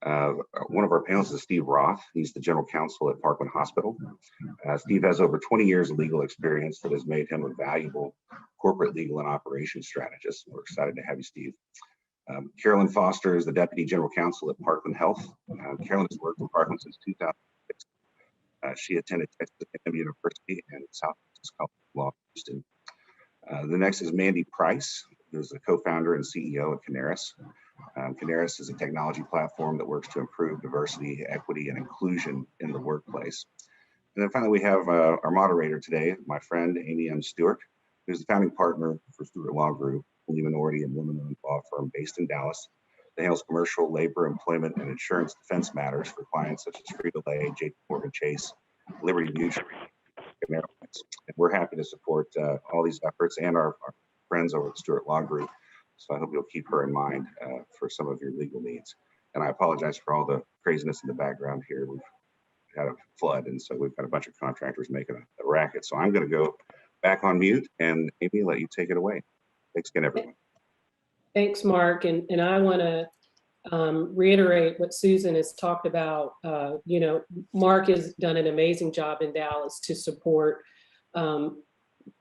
Uh, One of our panelists is Steve Roth. He's the general counsel at Parkland Hospital. Steve has over 20 years of legal experience that has made him a valuable corporate legal and operations strategist. We're excited to have you, Steve. Carolyn Foster is the deputy general counsel at Parkland Health. Carolyn has worked in Parkland since 2006. She attended Texas A&M University and South Texas College of Law, Houston. The next is Mandy Price, who's the co-founder and CEO of Kanarys. Kanarys is a technology platform that works to improve diversity, equity, and inclusion in the workplace. And then finally, we have our moderator today, my friend, Amy M. Stewart, who's the founding partner for Stewart Law Group, a minority and women-owned law firm based in Dallas. They handles commercial, labor, employment, and insurance defense matters for clients such as Frito-Lay, JPMorgan Chase, Liberty Mutual, and Airlines. And we're happy to support all these efforts and our friends over at Stewart Law Group. So I hope you'll keep her in mind for some of your legal needs. And I apologize for all the craziness in the background here. We've had a flood, and so we've got a bunch of contractors making a racket. So I'm going to go back on mute, and Amy, let you take it away. Thanks again, everyone. Thanks, Mark. And I want to reiterate what Susan has talked about. Mark has done an amazing job in Dallas to support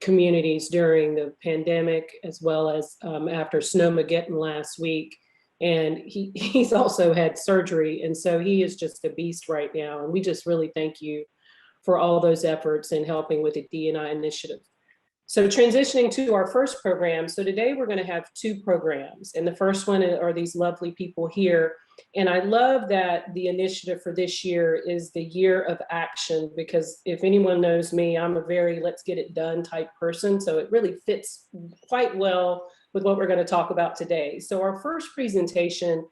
communities during the pandemic, as well as after Snowmageddon last week. And he's also had surgery. And so he is just a beast right now. And we just really thank you for all those efforts in helping with the DEI initiative. So transitioning to our first program. So today we're going to have two programs. And the first one are these lovely people here. And I love that the initiative for this year is the year of action, because if anyone knows me, I'm a very let's get it done type person. So it really fits quite well with what we're going to talk about today. So our first presentation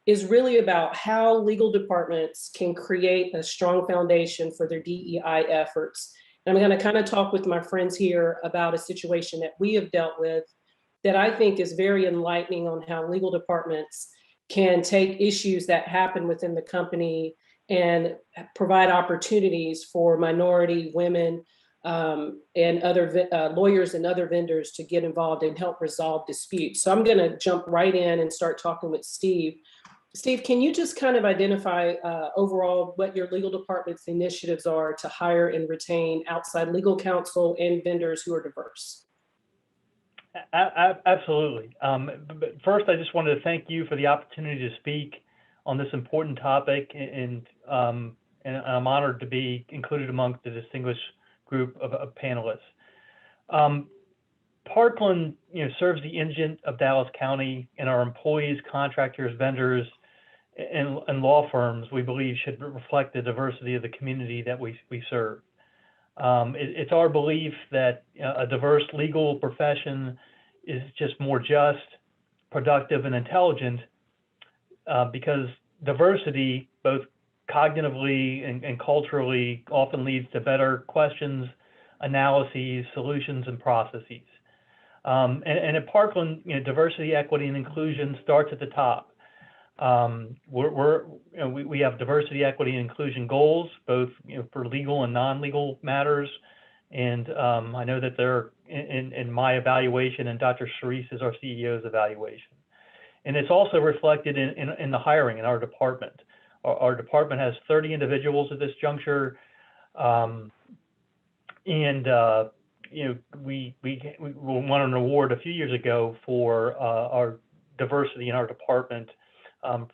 is really about how legal departments can create a strong foundation for their DEI efforts. And I'm going to kind of talk with my friends here about a situation that we have dealt with that I think is very enlightening on how legal departments can take issues that happen within the company and provide opportunities for minority women and other lawyers and other vendors to get involved and help resolve disputes. So I'm going to jump right in and start talking with Steve. Steve, can you just kind of identify overall what your legal department's initiatives are to hire and retain outside legal counsel and vendors who are diverse? Absolutely. But first, I just wanted to thank you for the opportunity to speak on this important topic, and I'm honored to be included amongst the distinguished group of panelists. Parkland, serves the engine of Dallas County, and our employees, contractors, vendors, and law firms, we believe, should reflect the diversity of the community that we serve. It's our belief that a diverse legal profession is just more just, productive, and intelligent because diversity, both cognitively and culturally, often leads to better questions, analyses, solutions, and processes. And at Parkland, diversity, equity, and inclusion starts at the top. We have diversity, equity, and inclusion goals, both for legal and non-legal matters. And I know that they're in my evaluation, and Dr. Charisse is our CEO's evaluation. And it's also reflected in the hiring in our department. Our department has 30 individuals at this juncture. We won an award a few years ago for our diversity in our department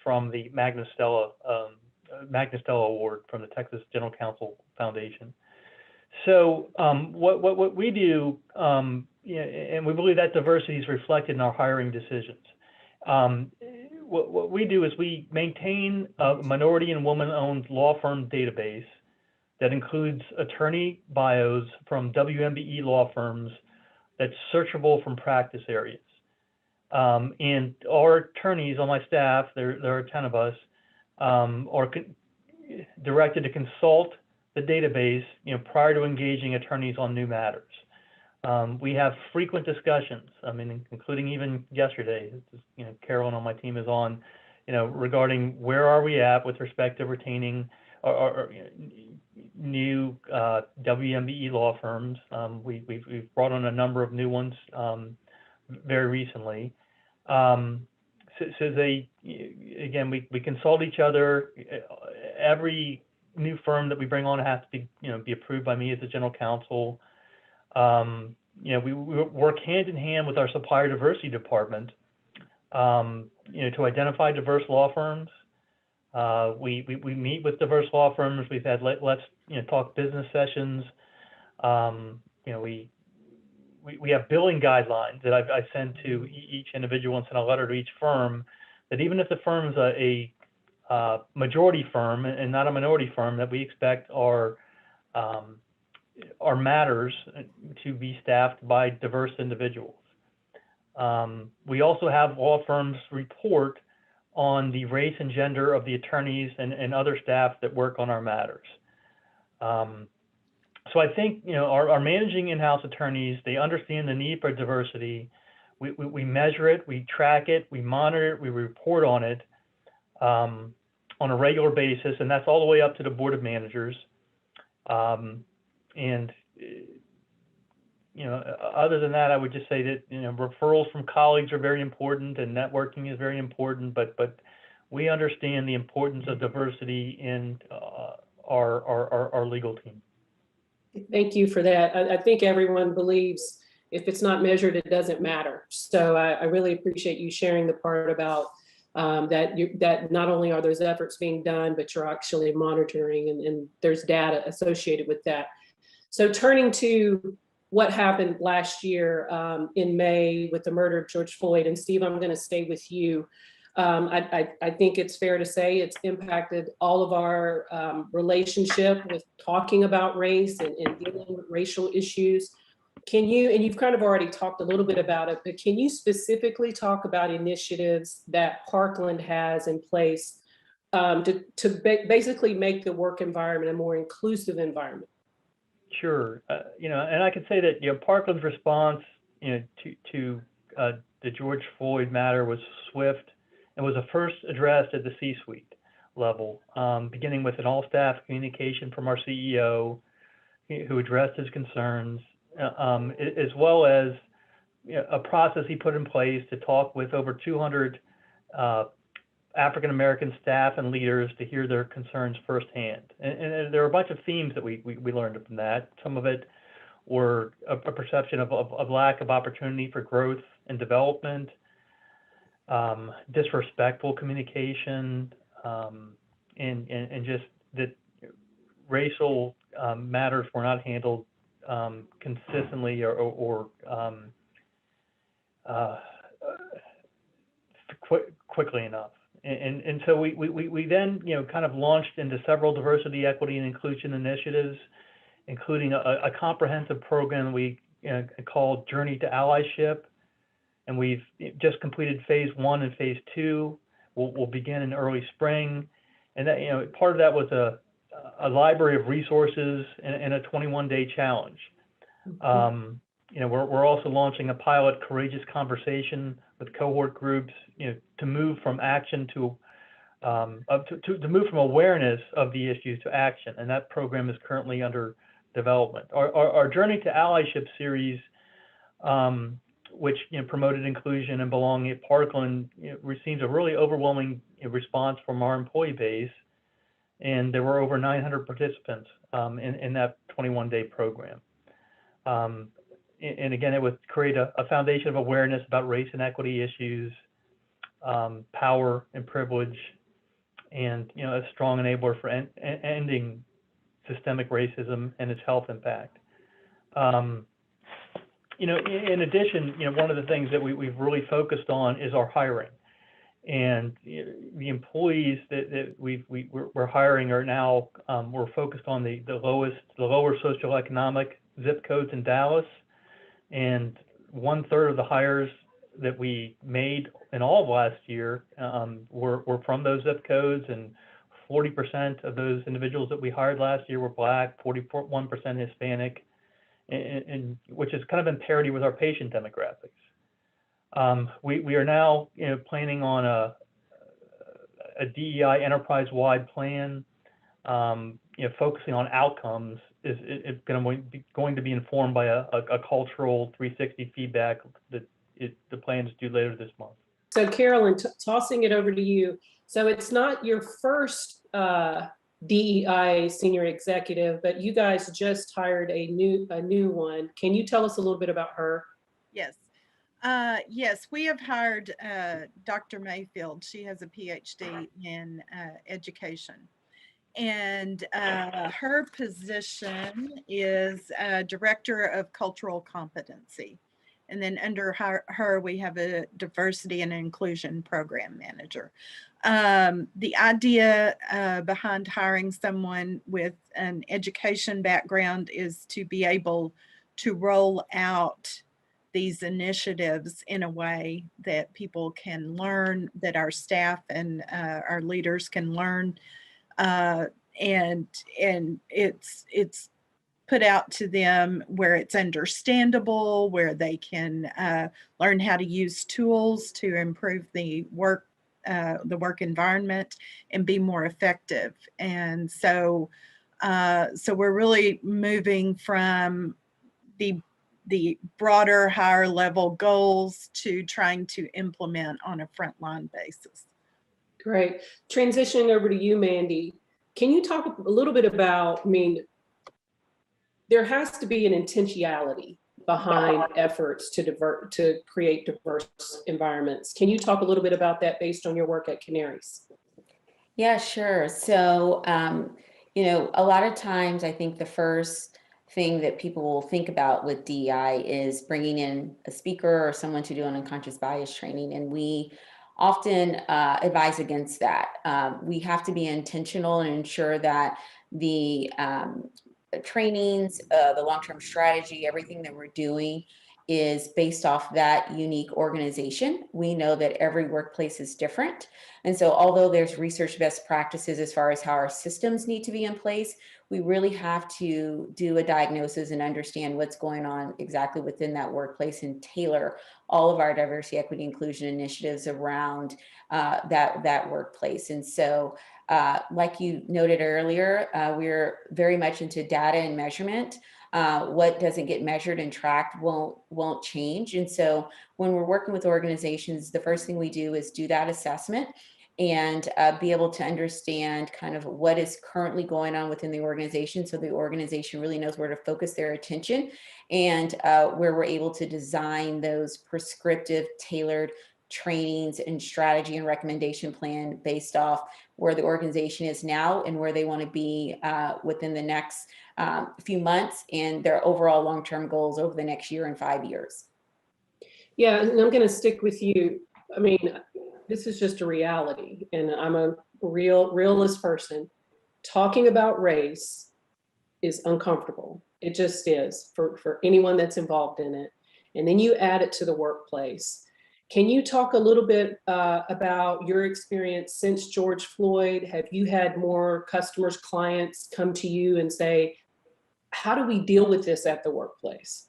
from the Magna Stella Award from the Texas General Counsel Foundation. So what we do, and we believe that diversity is reflected in our hiring decisions. What we do is we maintain a minority and woman-owned law firm database that includes attorney bios from WMBE law firms that's searchable from practice areas. And our attorneys on my staff, there are 10 of us, are directed to consult the database prior to engaging attorneys on new matters. We have frequent discussions, including even yesterday, Carolyn on my team is on, regarding where are we at with respect to retaining our new WMBE law firms. We've brought on a number of new ones very recently. so they, again, we consult each other. Every new firm that we bring on has to be approved by me as the general counsel. We work hand in hand with our supplier diversity department, to identify diverse law firms. We meet with diverse law firms. We've had let's talk business sessions. We have billing guidelines that I send to each individual and send a letter to each firm, that even if the firm is a majority firm and not a minority firm, that we expect our matters to be staffed by diverse individuals. We also have law firms report on the race and gender of the attorneys and other staff that work on our matters. So I think our managing in-house attorneys, they understand the need for diversity. We measure it, we track it, we monitor it, we report on it on a regular basis, and that's all the way up to the board of managers. Other than that, I would just say that referrals from colleagues are very important, and networking is very important. But we understand the importance of diversity in our legal team. Thank you for that. I think everyone believes if it's not measured, it doesn't matter. So I really appreciate you sharing the part about that not only are those efforts being done, but you're actually monitoring, and there's data associated with that. So turning to what happened last year in May with the murder of George Floyd, and Steve, I'm going to stay with you. I think it's fair to say it's impacted all of our relationship with talking about race and dealing with racial issues. Can you, and you've kind of already talked a little bit about it, but can you specifically talk about initiatives that Parkland has in place to basically make the work environment a more inclusive environment? Sure. And I can say that, Parkland's response, to the George Floyd matter was swift and was first addressed at the C-suite level, beginning with an all-staff communication from our CEO, who addressed his concerns, as well as a process he put in place to talk with over 200 African-American staff and leaders to hear their concerns firsthand. And there are a bunch of themes that we learned from that. Some of it were a perception of lack of opportunity for growth and development, disrespectful communication, and just that racial matters were not handled consistently or quickly enough. And so we then kind of launched into several diversity, equity, and inclusion initiatives, including a comprehensive program we called Journey to Allyship, and we've just completed phase 1 and phase 2. We'll begin in early spring, and that part of that was a library of resources and a 21-day challenge. We're also launching a pilot courageous conversation with cohort groups, to move from action to move from awareness of the issues to action, and that program is currently under development. Our Journey to Allyship series, which promoted inclusion and belonging at Parkland, received a really overwhelming response from our employee base, and there were over 900 participants in that 21-day program. And again, it would create a foundation of awareness about race and equity issues, power and privilege, and a strong enabler for ending systemic racism and its health impact. In addition, one of the things that we've really focused on is our hiring, and the employees that we're hiring are now we're focused on the lower socioeconomic zip codes in Dallas, and 1/3 of the hires that we made in all of last year were from those zip codes, and 40% of those individuals that we hired last year were Black, 41% Hispanic, and which is kind of in parity with our patient demographics. We are now planning on a DEI enterprise-wide plan, focusing on outcomes. Is going to be informed by a cultural 360 feedback that the plan is due later this month. So Carolyn, tossing it over to you. So it's not your first DEI senior executive, but you guys just hired a new one. Can you tell us a little bit about her? Yes. Yes, we have hired Dr. Mayfield. She has a PhD in education. And her position is Director of Cultural Competency. And then under her, we have a Diversity and Inclusion Program Manager. The idea behind hiring someone with an education background is to be able to roll out these initiatives in a way that people can learn, that our staff and our leaders can learn, and it's put out to them where it's understandable, where they can learn how to use tools to improve the work environment and be more effective. And so we're really moving from the broader, higher level goals to trying to implement on a frontline basis. Great. Transitioning over to you, Mandy. Can you talk a little bit about, I mean, there has to be an intentionality behind efforts to create diverse environments. Can you talk a little bit about that based on your work at Kanarys? Yeah, sure. So, a lot of times I think the first thing that people will think about with DEI is bringing in a speaker or someone to do an unconscious bias training. And we often advise against that. We have to be intentional and ensure that the trainings, the long-term strategy, everything that we're doing is based off that unique organization. We know that every workplace is different. And so although there's research best practices as far as how our systems need to be in place, we really have to do a diagnosis and understand what's going on exactly within that workplace and tailor all of our diversity, equity, inclusion initiatives around that workplace. And so like you noted earlier, we're very much into data and measurement. What doesn't get measured and tracked won't change. And so when we're working with organizations, the first thing we do is do that assessment and be able to understand kind of what is currently going on within the organization, so the organization really knows where to focus their attention, and where we're able to design those prescriptive, tailored trainings and strategy and recommendation plan based off where the organization is now and where they want to be within the next few months, and their overall long-term goals over the next year and 5 years. Yeah, and I'm going to stick with you. I mean, this is just a reality, and I'm a realist person. Talking about race is uncomfortable. It just is for anyone that's involved in it. And then you add it to the workplace. Can you talk a little bit about your experience since George Floyd? Have you had more customers, clients come to you and say, how do we deal with this at the workplace?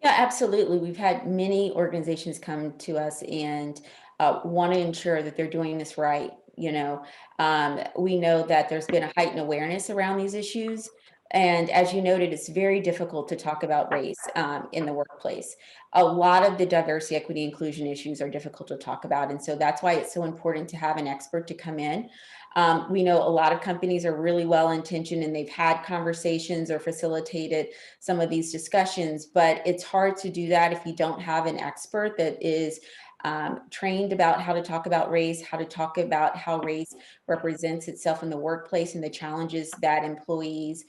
Yeah, absolutely. We've had many organizations come to us and want to ensure that they're doing this right. We know that there's been a heightened awareness around these issues. And as you noted, it's very difficult to talk about race in the workplace. A lot of the diversity, equity, inclusion issues are difficult to talk about. And so that's why it's so important to have an expert to come in. We know a lot of companies are really well-intentioned and they've had conversations or facilitated some of these discussions, but it's hard to do that if you don't have an expert that is trained about how to talk about race, how to talk about how race represents itself in the workplace and the challenges that employees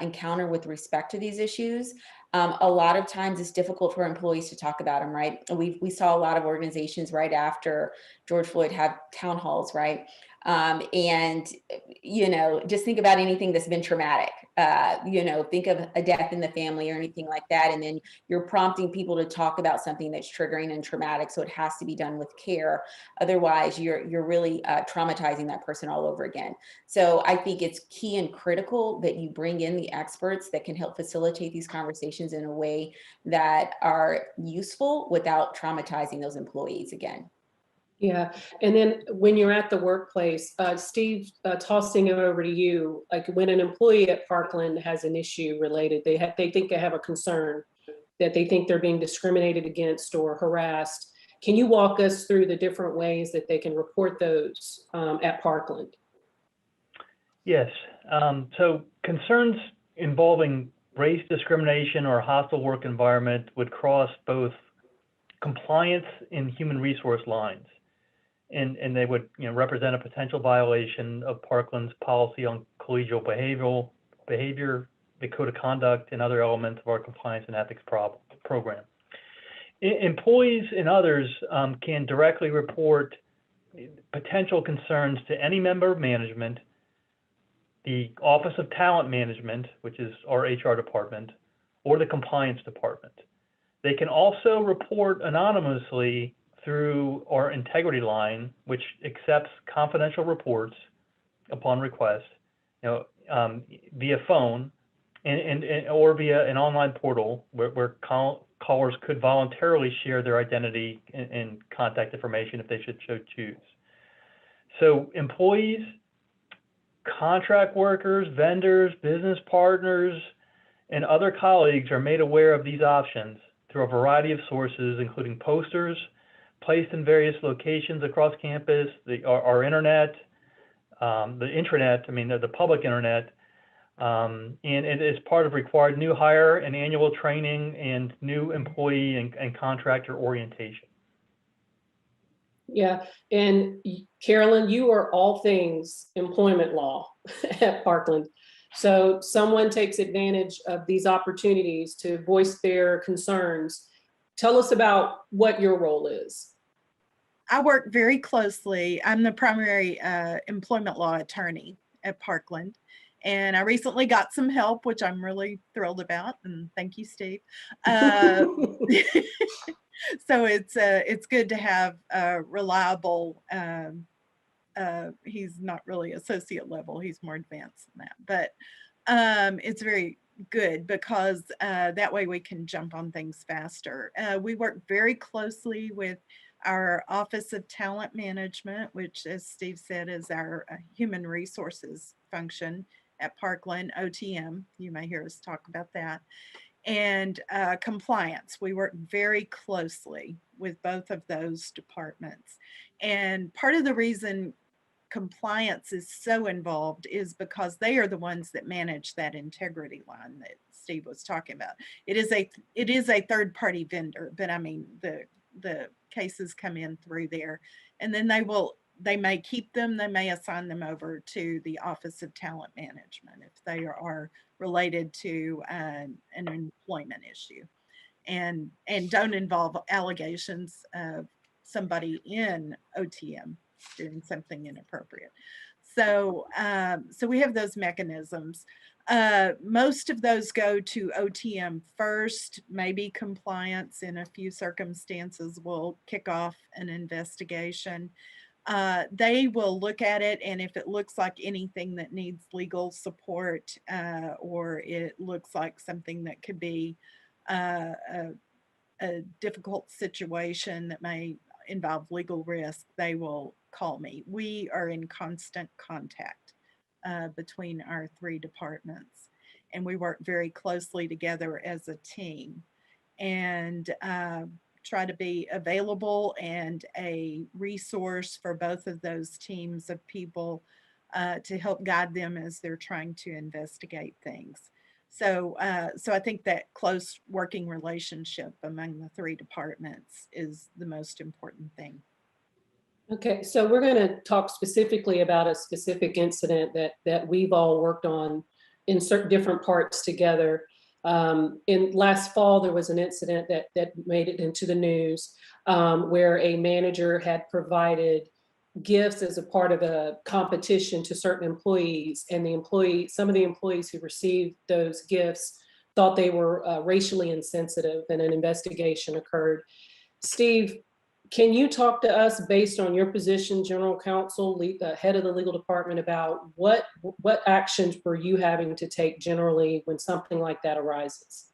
encounter with respect to these issues. A lot of times it's difficult for employees to talk about them, right? We saw a lot of organizations right after George Floyd have town halls, right? And, just think about anything that's been traumatic, think of a death in the family or anything like that. And then you're prompting people to talk about something that's triggering and traumatic. So it has to be done with care. Otherwise, you're really traumatizing that person all over again. So I think it's key and critical that you bring in the experts that can help facilitate these conversations in a way that are useful without traumatizing those employees again. Yeah, and then when you're at the workplace, Steve, tossing it over to you, like when an employee at Parkland has an issue related, they think they have a concern that they think they're being discriminated against or harassed, Can you walk us through the different ways that they can report those at Parkland? Yes. So concerns involving race discrimination or hostile work environment would cross both compliance and human resource lines. And they would represent a potential violation of Parkland's policy on collegial behavior, the code of conduct, and other elements of our compliance and ethics program. Employees and others can directly report potential concerns to any member of management, the Office of Talent Management, which is our HR department, or the compliance department. They can also report anonymously through our integrity line, which accepts confidential reports upon request, via phone or via an online portal where callers could voluntarily share their identity and contact information if they should so choose. So employees, contract workers, vendors, business partners, and other colleagues are made aware of these options through a variety of sources, including posters placed in various locations across campus, our internet, the intranet, the public internet, and it is part of required new hire and annual training and new employee and contractor orientation. Yeah, and Carolyn, you are all things employment law at Parkland. So someone takes advantage of these opportunities to voice their concerns. Tell us about what your role is. I work very closely. I'm the primary employment law attorney at Parkland. And I recently got some help, which I'm really thrilled about. And thank you, Steve. So it's good to have a reliable, he's not really associate level, he's more advanced than that. But it's very good because that way we can jump on things faster. We work very closely with our Office of Talent Management, which, as Steve said, is our human resources function at Parkland, OTM. You may hear us talk about that. And compliance. We work very closely with both of those departments. And part of the reason compliance is so involved is because they are the ones that manage that integrity line that Steve was talking about. It is a third-party vendor, but the cases come in through there, and then they may keep them, they may assign them over to the Office of Talent Management if they are related to an employment issue and don't involve allegations of somebody in OTM doing something inappropriate. So we have those mechanisms. Most of those go to OTM first, maybe compliance in a few circumstances will kick off an investigation. They will look at it, and if it looks like anything that needs legal support or it looks like something that could be a difficult situation that may involve legal risk, they will call me. We are in constant contact between our three departments, and we work very closely together as a team and try to be available and a resource for both of those teams of people to help guide them as they're trying to investigate things. So I think that close working relationship among the three departments is the most important thing. Okay, so we're going to talk specifically about a specific incident that we've all worked on in certain different parts together. In last fall, there was an incident that made it into the news where a manager had provided gifts as a part of a competition to certain employees, and some of the employees who received those gifts thought they were racially insensitive, and an investigation occurred. Steve, can you talk to us based on your position, General Counsel, head of the legal department, about what actions were you having to take generally when something like that arises?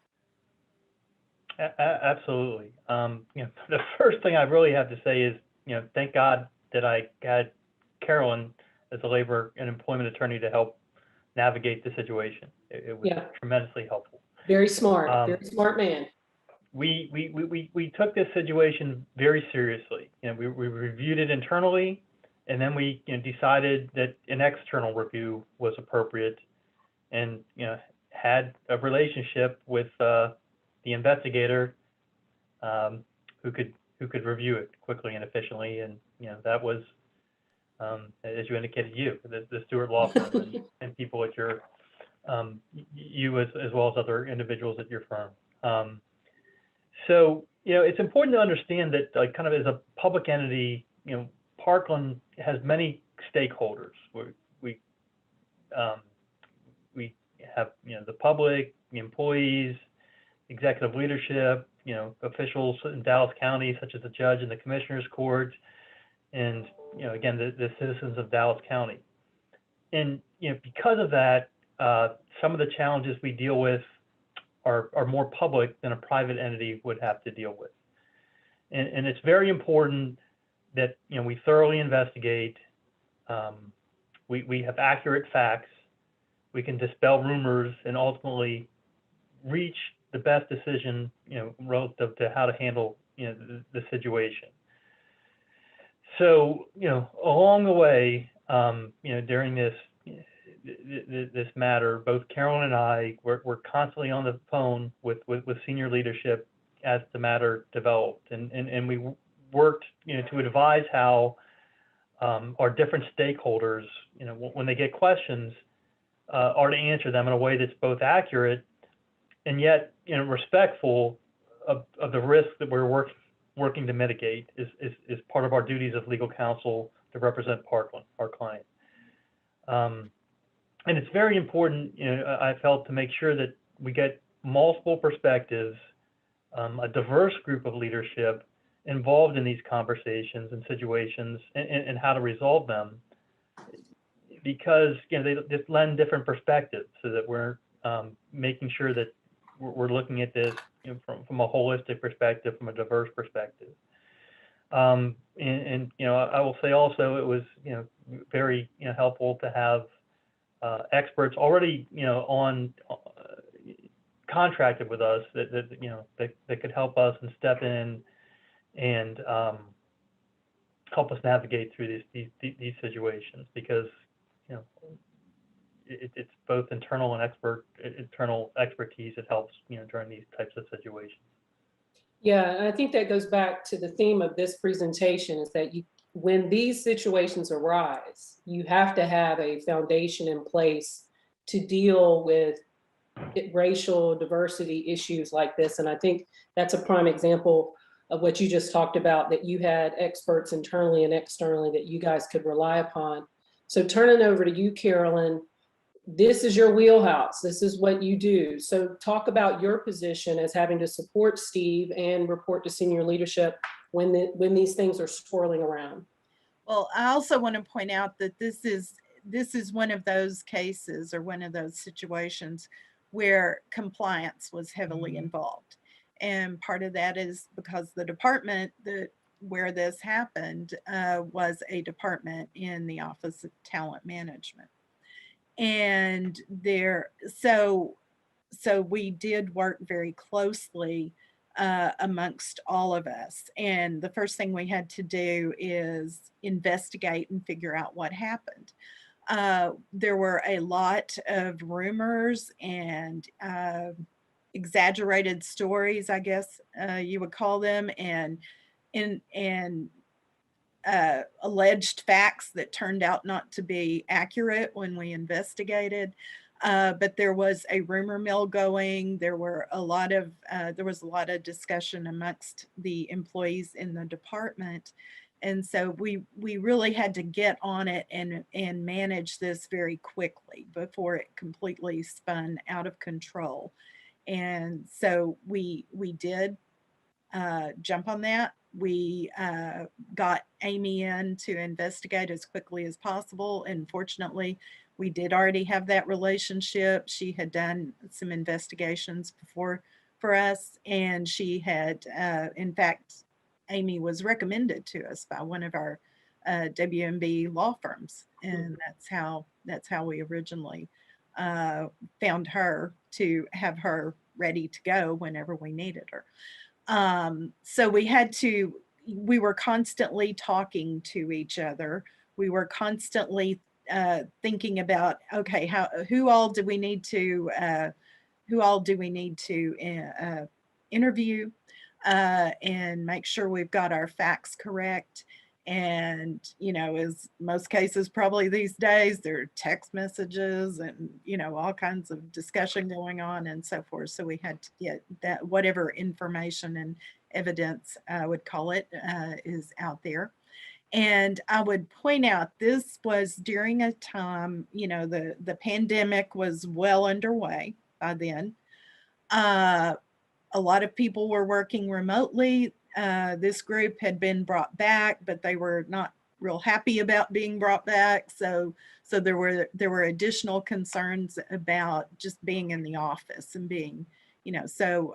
Absolutely. The first thing I really have to say is, thank God that I had Carolyn as a labor and employment attorney to help navigate the situation. It was tremendously helpful. Very smart man. we took this situation very seriously. We reviewed it internally, and then we decided that an external review was appropriate, and had a relationship with the investigator who could review it quickly and efficiently, and that was, as you indicated, the Stewart Law Firm, and people at your you as well as other individuals at your firm. So it's important to understand that, like, kind of as a public entity, Parkland has many stakeholders. We have the public, the employees, executive leadership, officials in Dallas County, such as the judge and the commissioner's court, and again the citizens of Dallas County. And because of that, some of the challenges we deal with are more public than a private entity would have to deal with. And it's very important that we thoroughly investigate. We have accurate facts. We can dispel rumors and ultimately reach the best decision relative to how to handle the situation. So along the way, during this matter, both Carolyn and I were constantly on the phone with senior leadership as the matter developed, and we worked to advise how our different stakeholders, when they get questions, are to answer them in a way that's both accurate and yet respectful of the risk that we're working to mitigate is part of our duties of legal counsel to represent Parkland, our client. And it's very important, I felt, to make sure that we get multiple perspectives, a diverse group of leadership involved in these conversations and situations, and how to resolve them, because they just lend different perspectives, so that we're making sure that we're looking at this from a holistic perspective, from a diverse perspective. And I will say also, it was very helpful to have experts already on contracted with us that could help us and step in and help us navigate through these situations, because it's both internal expertise that helps during these types of situations. Yeah, and I think that goes back to the theme of this presentation, is that when these situations arise, you have to have a foundation in place to deal with racial diversity issues like this. And I think that's a prime example of what you just talked about, that you had experts internally and externally that you guys could rely upon. So turning over to you, Carolyn, this is your wheelhouse. This is what you do. So talk about your position as having to support Steve and report to senior leadership when these things are swirling around. Well, I also want to point out that this is one of those cases, or one of those situations where compliance was heavily involved. And part of that is because the department where this happened was a department in the Office of Talent Management. And so we did work very closely amongst all of us. And the first thing we had to do is investigate and figure out what happened. There were a lot of rumors and exaggerated stories, I guess you would call them, and alleged facts that turned out not to be accurate when we investigated. But there was a rumor mill going. There was a lot of discussion amongst the employees in the department. And so we really had to get on it and manage this very quickly before it completely spun out of control. And so we did jump on that. We got Amy in to investigate as quickly as possible. And fortunately, we did already have that relationship. She had done some investigations before for us. And she had, in fact, Amy was recommended to us by one of our WMB law firms. And that's how we originally found her, to have her ready to go whenever we needed her. So we were constantly talking to each other. We were constantly thinking about, okay, who all do we need to interview and make sure we've got our facts correct. And, as most cases probably these days, there are text messages and, all kinds of discussion going on and so forth. So we had to get that, whatever information and evidence, I would call it, is out there. And I would point out this was during a time, the pandemic was well underway by then. A lot of people were working remotely. This group had been brought back, but they were not real happy about being brought back. So there were additional concerns about just being in the office and being, so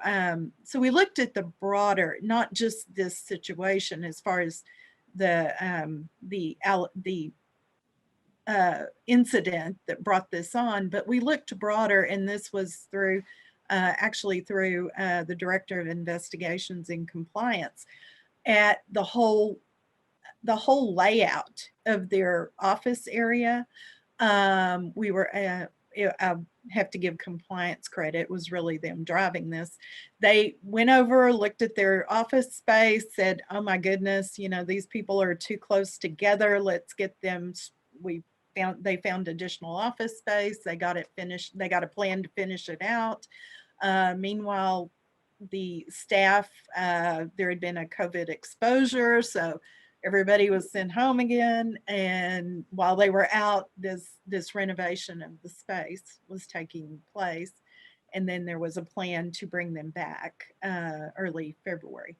we looked at the broader, not just this situation as far as the incident that brought this on, but we looked broader, and this was through the Director of Investigations and Compliance, at the whole layout of their office area. We were, I have to give compliance credit, it was really them driving this. They went over, looked at their office space, said, oh my goodness, these people are too close together. Let's get them. They found additional office space. They got it finished. They got a plan to finish it out. Meanwhile, the staff, there had been a COVID exposure, so everybody was sent home again. And while they were out, this renovation of the space was taking place. And then there was a plan to bring them back early February.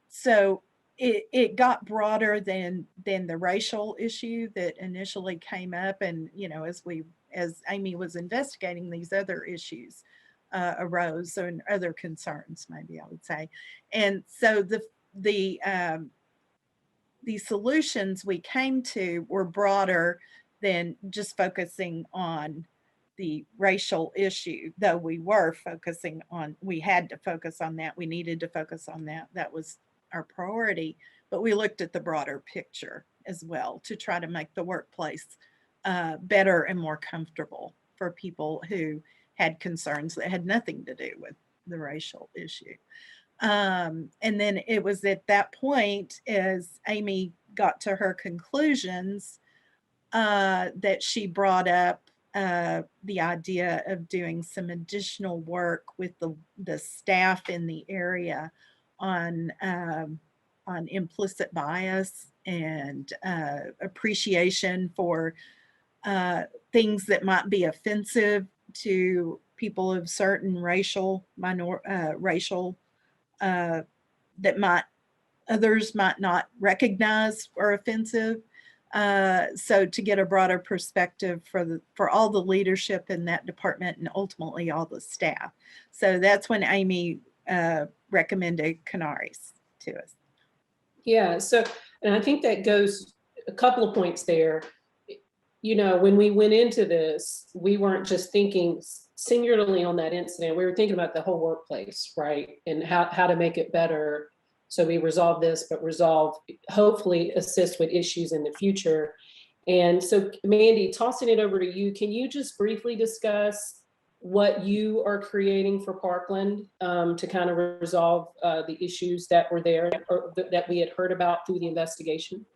So it got broader than the racial issue that initially came up. And, as Amy was investigating, these other issues arose, and other concerns, maybe I would say. And so the solutions we came to were broader than just focusing on the racial issue, though we had to focus on that. We needed to focus on that. That was our priority, but we looked at the broader picture as well to try to make the workplace better and more comfortable for people who had concerns that had nothing to do with the racial issue. And then it was at that point, as Amy got to her conclusions, that she brought up the idea of doing some additional work with the staff in the area on implicit bias and appreciation for things that might be offensive to people of certain racial that others might not recognize are offensive. So to get a broader perspective for all the leadership in that department and ultimately all the staff. So that's when Amy recommended Kanarys to us. Yeah, so, and I think that goes a couple of points there. When we went into this, we weren't just thinking singularly on that incident. We were thinking about the whole workplace, right? And how to make it better. So we resolve this, but hopefully assist with issues in the future. And so, Mandy, tossing it over to you, can you just briefly discuss what you are creating for Parkland to kind of resolve the issues that were there or that we had heard about through the investigation?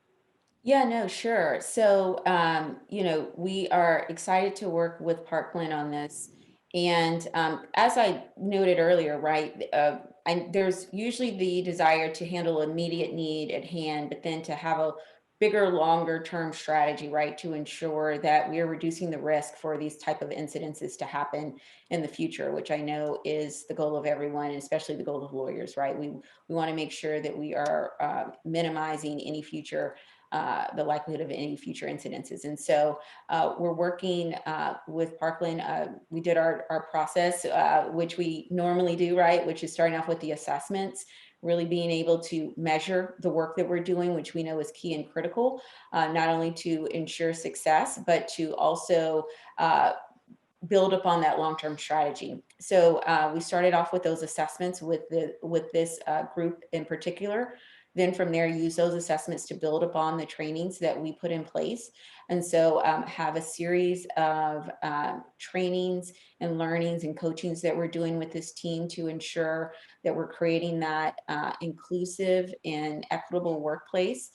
Yeah, no, sure. So, we are excited to work with Parkland on this. And as I noted earlier, right, there's usually the desire to handle immediate need at hand, but then to have a bigger, longer term strategy, right, to ensure that we are reducing the risk for these type of incidences to happen in the future, which I know is the goal of everyone, and especially the goal of lawyers, right? We want to make sure that we are minimizing any future the likelihood of any future incidences. And so we're working with Parkland. We did our process, which we normally do, right? Which is starting off with the assessments, really being able to measure the work that we're doing, which we know is key and critical, not only to ensure success, but to also build upon that long-term strategy. So we started off with those assessments with this group in particular. Then from there, use those assessments to build upon the trainings that we put in place. And so have a series of trainings and learnings and coachings that we're doing with this team to ensure that we're creating that inclusive and equitable workplace.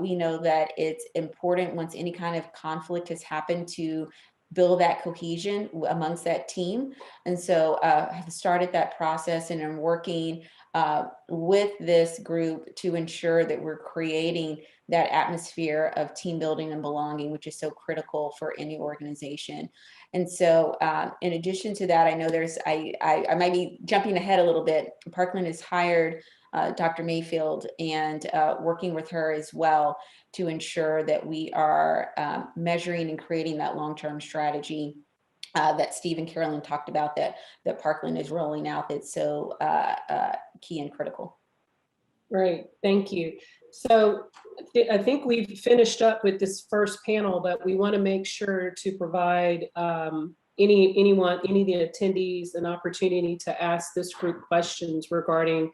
We know that it's important once any kind of conflict has happened to build that cohesion amongst that team. And so I've started that process and I'm working with this group to ensure that we're creating that atmosphere of team building and belonging, which is so critical for any organization. And so in addition to that, I know I might be jumping ahead a little bit. Parkland has hired Dr. Mayfield and working with her as well to ensure that we are measuring and creating that long-term strategy that Steve and Carolyn talked about that Parkland is rolling out that's so key and critical. Right, thank you. So I think we've finished up with this first panel, but we want to make sure to provide any of the attendees an opportunity to ask this group questions regarding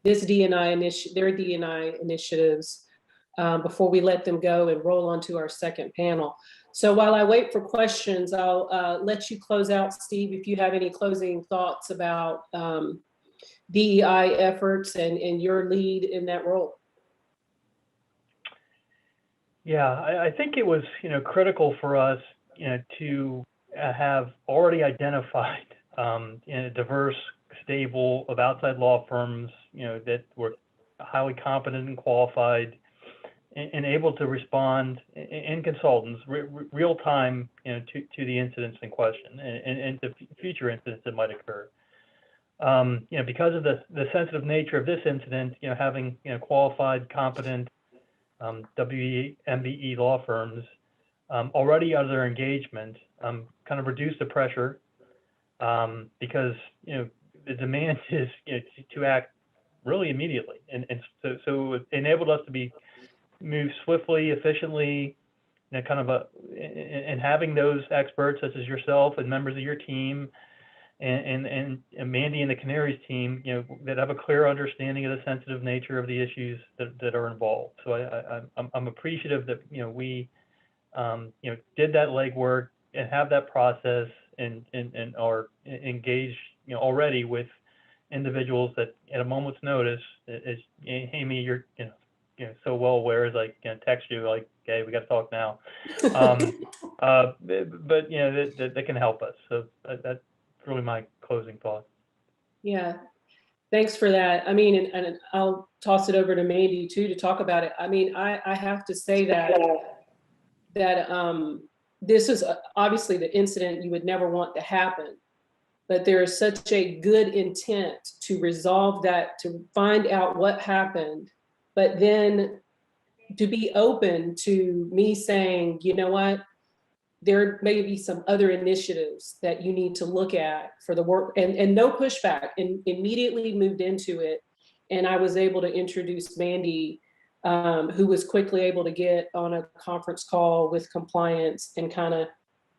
this their D&I initiatives before we let them go and roll on to our second panel. So while I wait for questions, I'll let you close out, Steve, if you have any closing thoughts about DEI efforts and your lead in that role. Yeah, I think it was, critical for us, to have already identified a diverse stable of outside law firms, that were highly competent and qualified and able to respond in consultants real time, to the incidents in question and to future incidents that might occur. Because of the sensitive nature of this incident, having qualified, competent WMBE law firms already out of their engagement kind of reduce the pressure because the demand is to act really immediately, and so it enabled us to move swiftly, efficiently, and having those experts such as yourself and members of your team and Mandy and the Kanarys team, that have a clear understanding of the sensitive nature of the issues that are involved. So I'm appreciative that we did that legwork and have that process and are engaged already with individuals that at a moment's notice is, hey, me, you're so well aware, as I text you like, okay, we got to talk now. But that can help us. So that's really my closing thought. Yeah, thanks for that. I mean, and I'll toss it over to Mandy too to talk about it. I mean, I have to say that this is obviously the incident you would never want to happen, but there is such a good intent to resolve that, to find out what happened, but then to be open to me saying, you know what, there may be some other initiatives that you need to look at for the work, and no pushback, and immediately moved into it. And I was able to introduce Mandy, who was quickly able to get on a conference call with compliance and kind of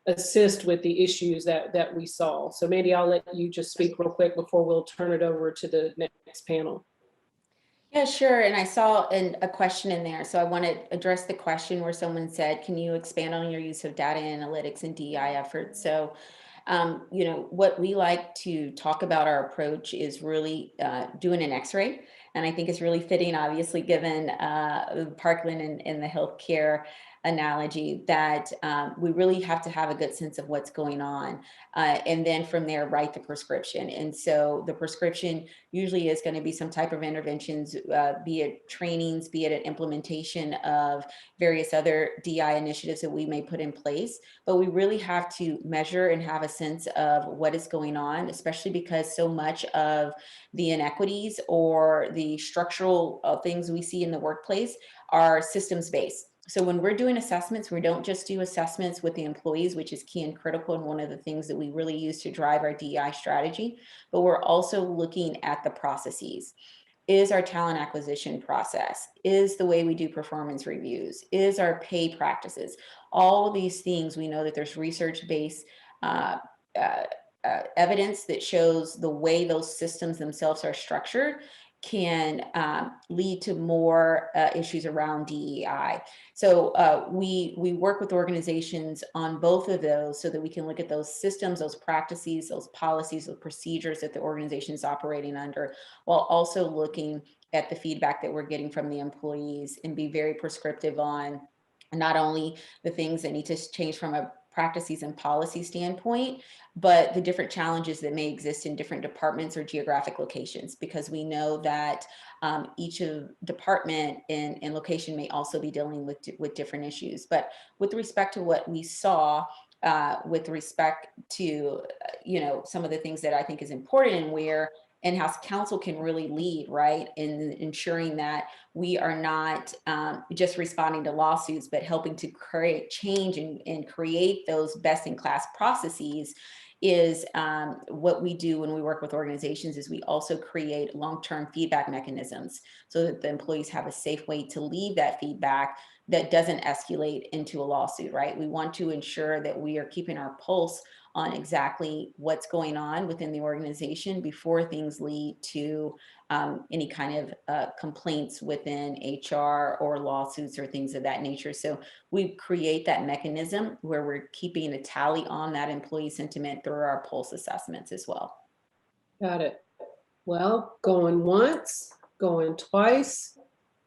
assist with the issues that we saw. So Mandy, I'll let you just speak real quick before we'll turn it over to the next panel. Yeah, sure. And I saw a question in there. So I want to address the question where someone said, can you expand on your use of data analytics and DEI efforts? So, what we like to talk about our approach is really doing an X-ray. And I think it's really fitting, obviously, given Parkland and the healthcare analogy, that we really have to have a good sense of what's going on. And then from there, write the prescription. And so the prescription usually is going to be some type of interventions, be it trainings, be it an implementation of various other DI initiatives that we may put in place. But we really have to measure and have a sense of what is going on, especially because so much of the inequities or the structural things we see in the workplace are systems-based. So when we're doing assessments, we don't just do assessments with the employees, which is key and critical and one of the things that we really use to drive our DEI strategy, but we're also looking at the processes. Is our talent acquisition process? Is the way we do performance reviews? Is our pay practices? All of these things, we know that there's research-based evidence that shows the way those systems themselves are structured can lead to more issues around DEI. So we work with organizations on both of those so that we can look at those systems, those practices, those policies, those procedures that the organization is operating under, while also looking at the feedback that we're getting from the employees and be very prescriptive on not only the things that need to change from a practices and policy standpoint, but the different challenges that may exist in different departments or geographic locations, because we know that each of department and location may also be dealing with different issues. But with respect to what we saw, with respect to, some of the things that I think is important and where in-house counsel can really lead, right, in ensuring that we are not just responding to lawsuits, but helping to create change and create those best-in-class processes is what we do when we work with organizations. Is we also create long-term feedback mechanisms so that the employees have a safe way to leave that feedback that doesn't escalate into a lawsuit, right? We want to ensure that we are keeping our pulse on exactly what's going on within the organization before things lead to any kind of complaints within HR or lawsuits or things of that nature. So we create that mechanism where we're keeping a tally on that employee sentiment through our pulse assessments as well. Got it. Well, going once, going twice,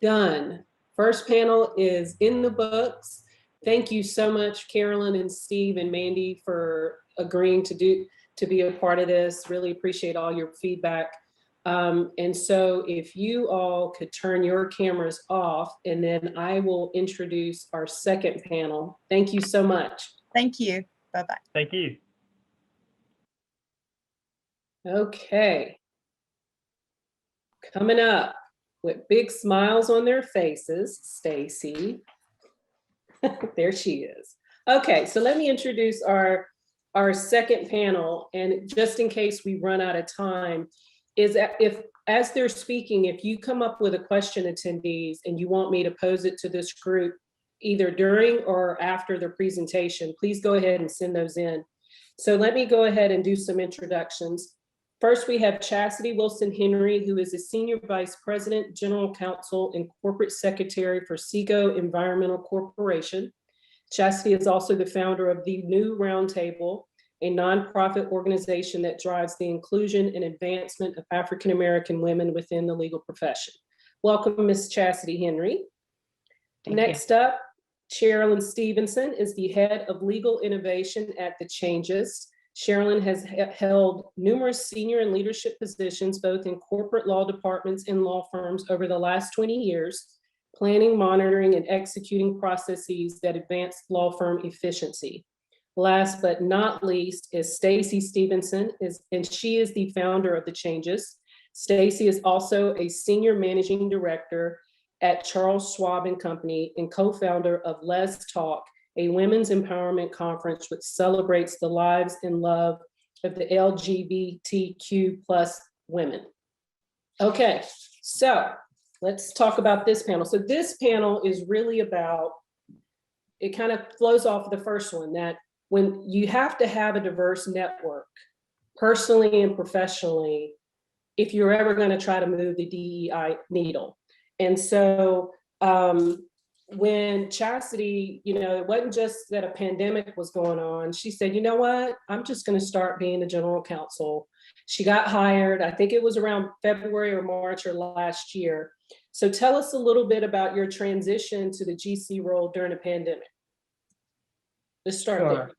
done. First panel is in the books. Thank you so much, Carolyn and Steve and Mandy, for agreeing to be a part of this. Really appreciate all your feedback. And so if you all could turn your cameras off, and then I will introduce our second panel. Thank you so much. Thank you. Bye-bye. Thank you. Okay. Coming up with big smiles on their faces, Stacey. There she is. Okay, so let me introduce our second panel, and just in case we run out of time, is that as they're speaking, if you come up with a question, attendees, and you want me to pose it to this group, either during or after the presentation, please go ahead and send those in. So let me go ahead and do some introductions. First, we have Chasity Wilson Henry, who is a Senior Vice President, General Counsel, and Corporate Secretary for CECO Environmental Corporation. Chasity is also the founder of the New Roundtable, a nonprofit organization that drives the inclusion and advancement of African-American women within the legal profession. Welcome, Ms. Chasity Henry. Next up, Cheralyn Stevenson is the head of legal innovation at the Changists. Cheralyn has held numerous senior and leadership positions, both in corporate law departments and law firms over the last 20 years, planning, monitoring, and executing processes that advance law firm efficiency. Last but not least is Stacey Stevenson, and she is the founder of the Changists. Stacey is also a senior managing director at Charles Schwab & Company and co-founder of Let's Talk, a women's empowerment conference which celebrates the lives and love of the LGBTQ+ women. Okay, so let's talk about this panel. So this panel is really about, it kind of flows off of the first one, that when you have to have a diverse network, personally and professionally, if you're ever going to try to move the DEI needle. And so when Chasity, it wasn't just that a pandemic was going on. She said, you know what, I'm just going to start being the general counsel. She got hired, I think it was around February or March or last year. So tell us a little bit about your transition to the GC role during the pandemic. Let's start there.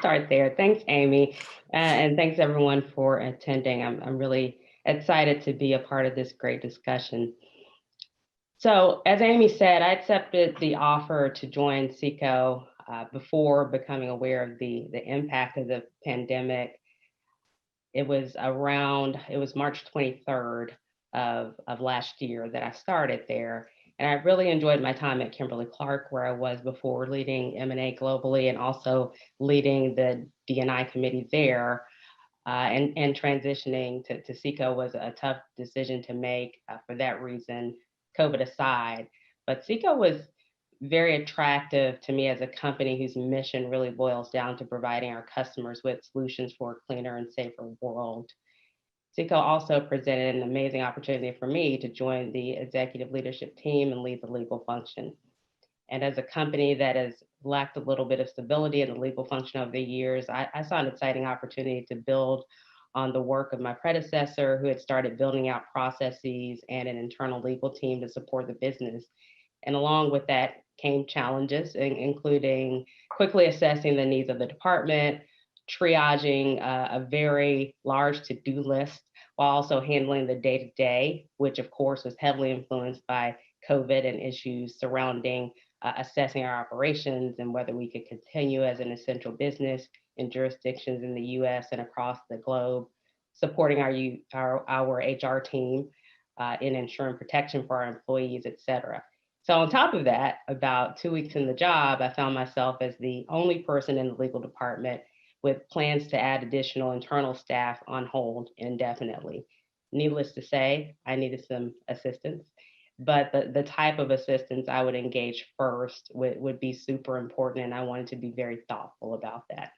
Start there. Thanks, Amy. And thanks everyone for attending. I'm really excited to be a part of this great discussion. So as Amy said, I accepted the offer to join CECO before becoming aware of the impact of the pandemic. It was March 23rd of last year that I started there. And I really enjoyed my time at Kimberly-Clark, where I was before, leading M&A globally and also leading the D&I committee there. And transitioning to CECO was a tough decision to make for that reason, COVID aside. But CECO was very attractive to me as a company whose mission really boils down to providing our customers with solutions for a cleaner and safer world. CECO also presented an amazing opportunity for me to join the executive leadership team and lead the legal function. And as a company that has lacked a little bit of stability in the legal function over the years, I saw an exciting opportunity to build on the work of my predecessor, who had started building out processes and an internal legal team to support the business. And along with that came challenges, including quickly assessing the needs of the department, triaging a very large to-do list, while also handling the day-to-day, which of course was heavily influenced by COVID and issues surrounding assessing our operations and whether we could continue as an essential business in jurisdictions in the US and across the globe, supporting our HR team in ensuring protection for our employees, et cetera. So on top of that, about 2 weeks in the job, I found myself as the only person in the legal department with plans to add additional internal staff on hold indefinitely. Needless to say, I needed some assistance, but the type of assistance I would engage first would be super important, and I wanted to be very thoughtful about that.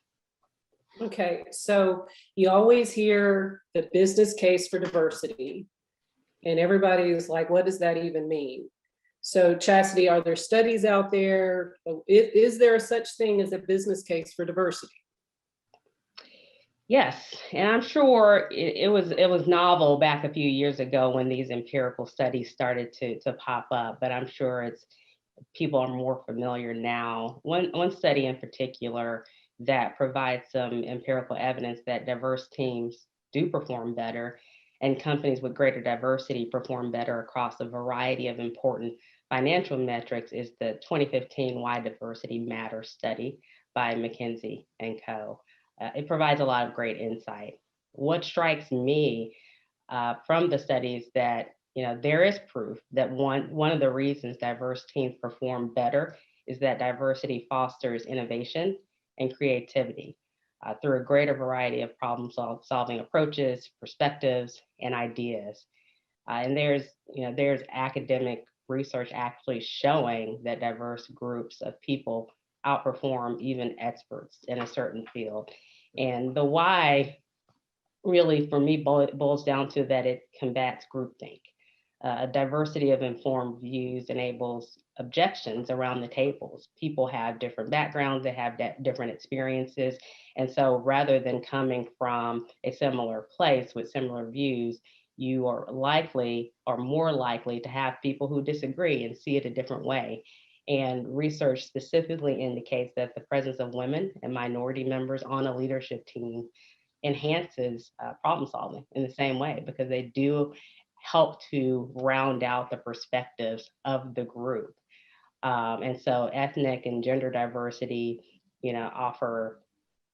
Okay, so you always hear the business case for diversity, and everybody's like, what does that even mean? So Chasity, are there studies out there? Is there a such thing as a business case for diversity? Yes, and I'm sure it was novel back a few years ago when these empirical studies started to pop up, but I'm sure people are more familiar now. One study in particular that provides some empirical evidence that diverse teams do perform better, and companies with greater diversity perform better across a variety of important financial metrics is the 2015 Why Diversity Matters study by McKinsey & Co. It provides a lot of great insight. What strikes me from the studies that there is proof that one of the reasons diverse teams perform better is that diversity fosters innovation and creativity through a greater variety of problem-solving approaches, perspectives, and ideas. And there's academic research actually showing that diverse groups of people outperform even experts in a certain field. And the why really for me boils down to that it combats groupthink. A diversity of informed views enables objections around the tables. People have different backgrounds, they have different experiences. And so rather than coming from a similar place with similar views, you are more likely to have people who disagree and see it a different way. And research specifically indicates that the presence of women and minority members on a leadership team enhances problem solving in the same way, because they do help to round out the perspectives of the group. And so ethnic and gender diversity, offer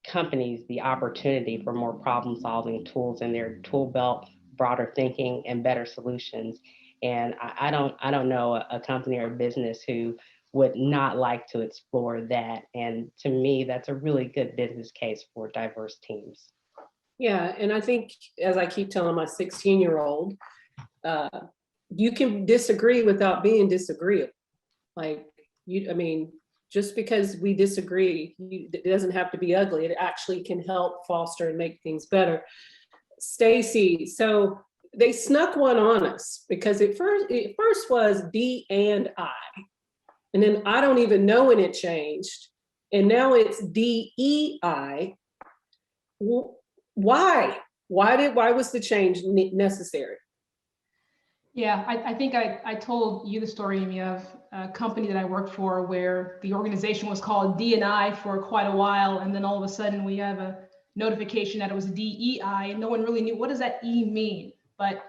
companies the opportunity for more problem solving tools in their tool belt, broader thinking, and better solutions. And I don't know a company or a business who would not like to explore that. And to me, that's a really good business case for diverse teams. Yeah, and I think, as I keep telling my 16-year-old, you can disagree without being disagreeable. Just because we disagree, it doesn't have to be ugly. It actually can help foster and make things better. Stacey, so they snuck one on us because it first was D&I. And then I don't even know when it changed. And now it's DEI. Why? Why was the change necessary? Yeah, I think I told you the story, Amy, of a company that I worked for where the organization was called D&I for quite a while. And then all of a sudden we have a notification that it was DEI, and no one really knew what does that E mean. But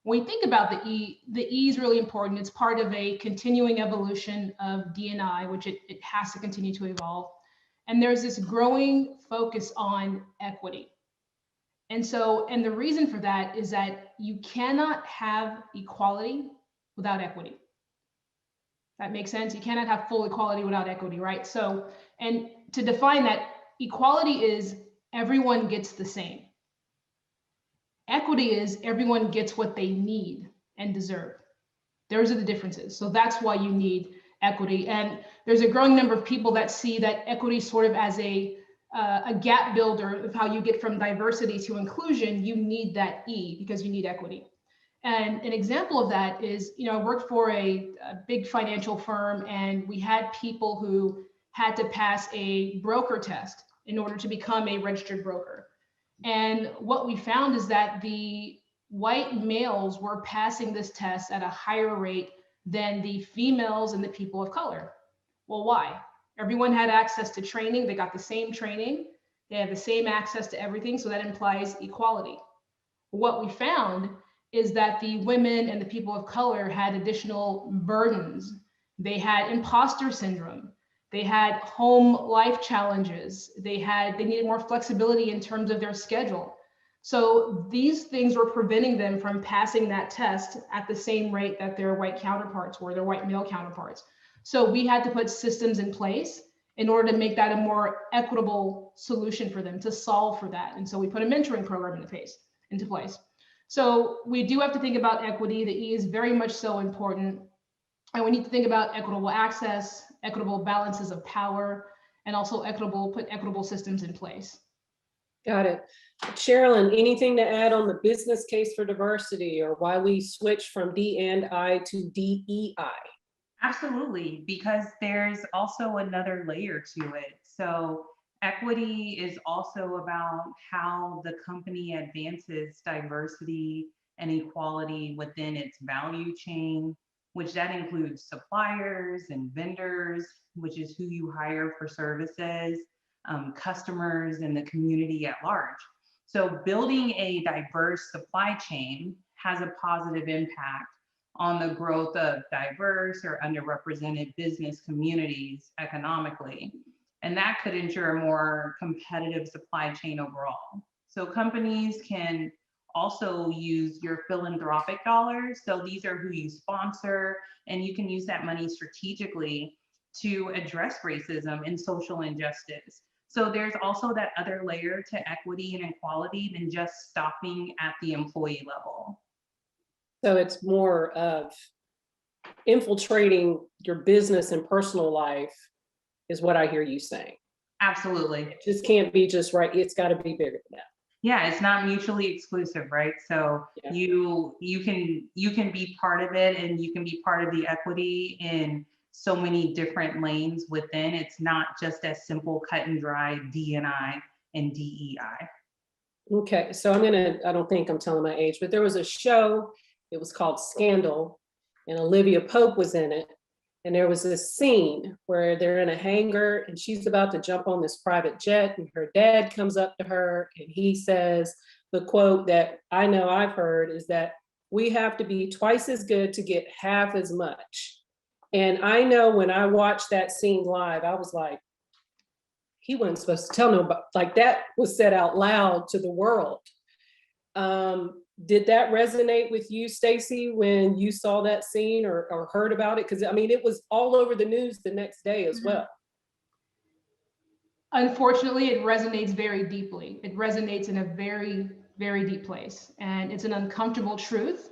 when we think about the E is really important. It's part of a continuing evolution of D&I, which it has to continue to evolve. And there's this growing focus on equity. And the reason for that is that you cannot have equality without equity. That makes sense? You cannot have full equality without equity, right? So, and to define that, equality is everyone gets the same. Equity is everyone gets what they need and deserve. Those are the differences. So that's why you need equity. And there's a growing number of people that see that equity sort of as a gap builder of how you get from diversity to inclusion. You need that E because you need equity. And an example of that is, I worked for a big financial firm, and we had people who had to pass a broker test in order to become a registered broker. And what we found is that the white males were passing this test at a higher rate than the females and the people of color. Well, why? Everyone had access to training. They got the same training. They have the same access to everything. So that implies equality. What we found is that the women and the people of color had additional burdens. They had imposter syndrome. They had home life challenges. They needed more flexibility in terms of their schedule. So these things were preventing them from passing that test at the same rate that their white counterparts were, their white male counterparts. So we had to put systems in place in order to make that a more equitable solution for them, to solve for that. And so we put a mentoring program into place. So we do have to think about equity. The E is very much so important. And we need to think about equitable access, equitable balances of power, and also put equitable systems in place. Got it. Cheralyn, anything to add on the business case for diversity, or why we switch from D&I to DEI? Absolutely, because there's also another layer to it. So equity is also about how the company advances diversity and equality within its value chain, which that includes suppliers and vendors, which is who you hire for services, customers, and the community at large. So building a diverse supply chain has a positive impact on the growth of diverse or underrepresented business communities economically. And that could ensure a more competitive supply chain overall. So companies can also use your philanthropic dollars. So these are who you sponsor, and you can use that money strategically to address racism and social injustice. So there's also that other layer to equity and equality than just stopping at the employee level. So it's more of infiltrating your business and personal life is what I hear you saying. Absolutely. It just can't be just right. It's got to be bigger than that. Yeah, it's not mutually exclusive, right? So yeah. you can be part of it, and you can be part of the equity in so many different lanes within. It's not just as simple, cut and dry D&I and DEI. Okay, so I don't think I'm telling my age, but there was a show, it was called Scandal, and Olivia Pope was in it. And there was this scene where they're in a hangar and she's about to jump on this private jet, and her dad comes up to her and he says, the quote that I know I've heard is that we have to be twice as good to get half as much. And I know when I watched that scene live, I was like, he wasn't supposed to tell nobody, like that was said out loud to the world. Did that resonate with you, Stacey, when you saw that scene or heard about it? Because I mean, it was all over the news the next day as well. Unfortunately, it resonates very deeply. It resonates in a very, very deep place. And it's an uncomfortable truth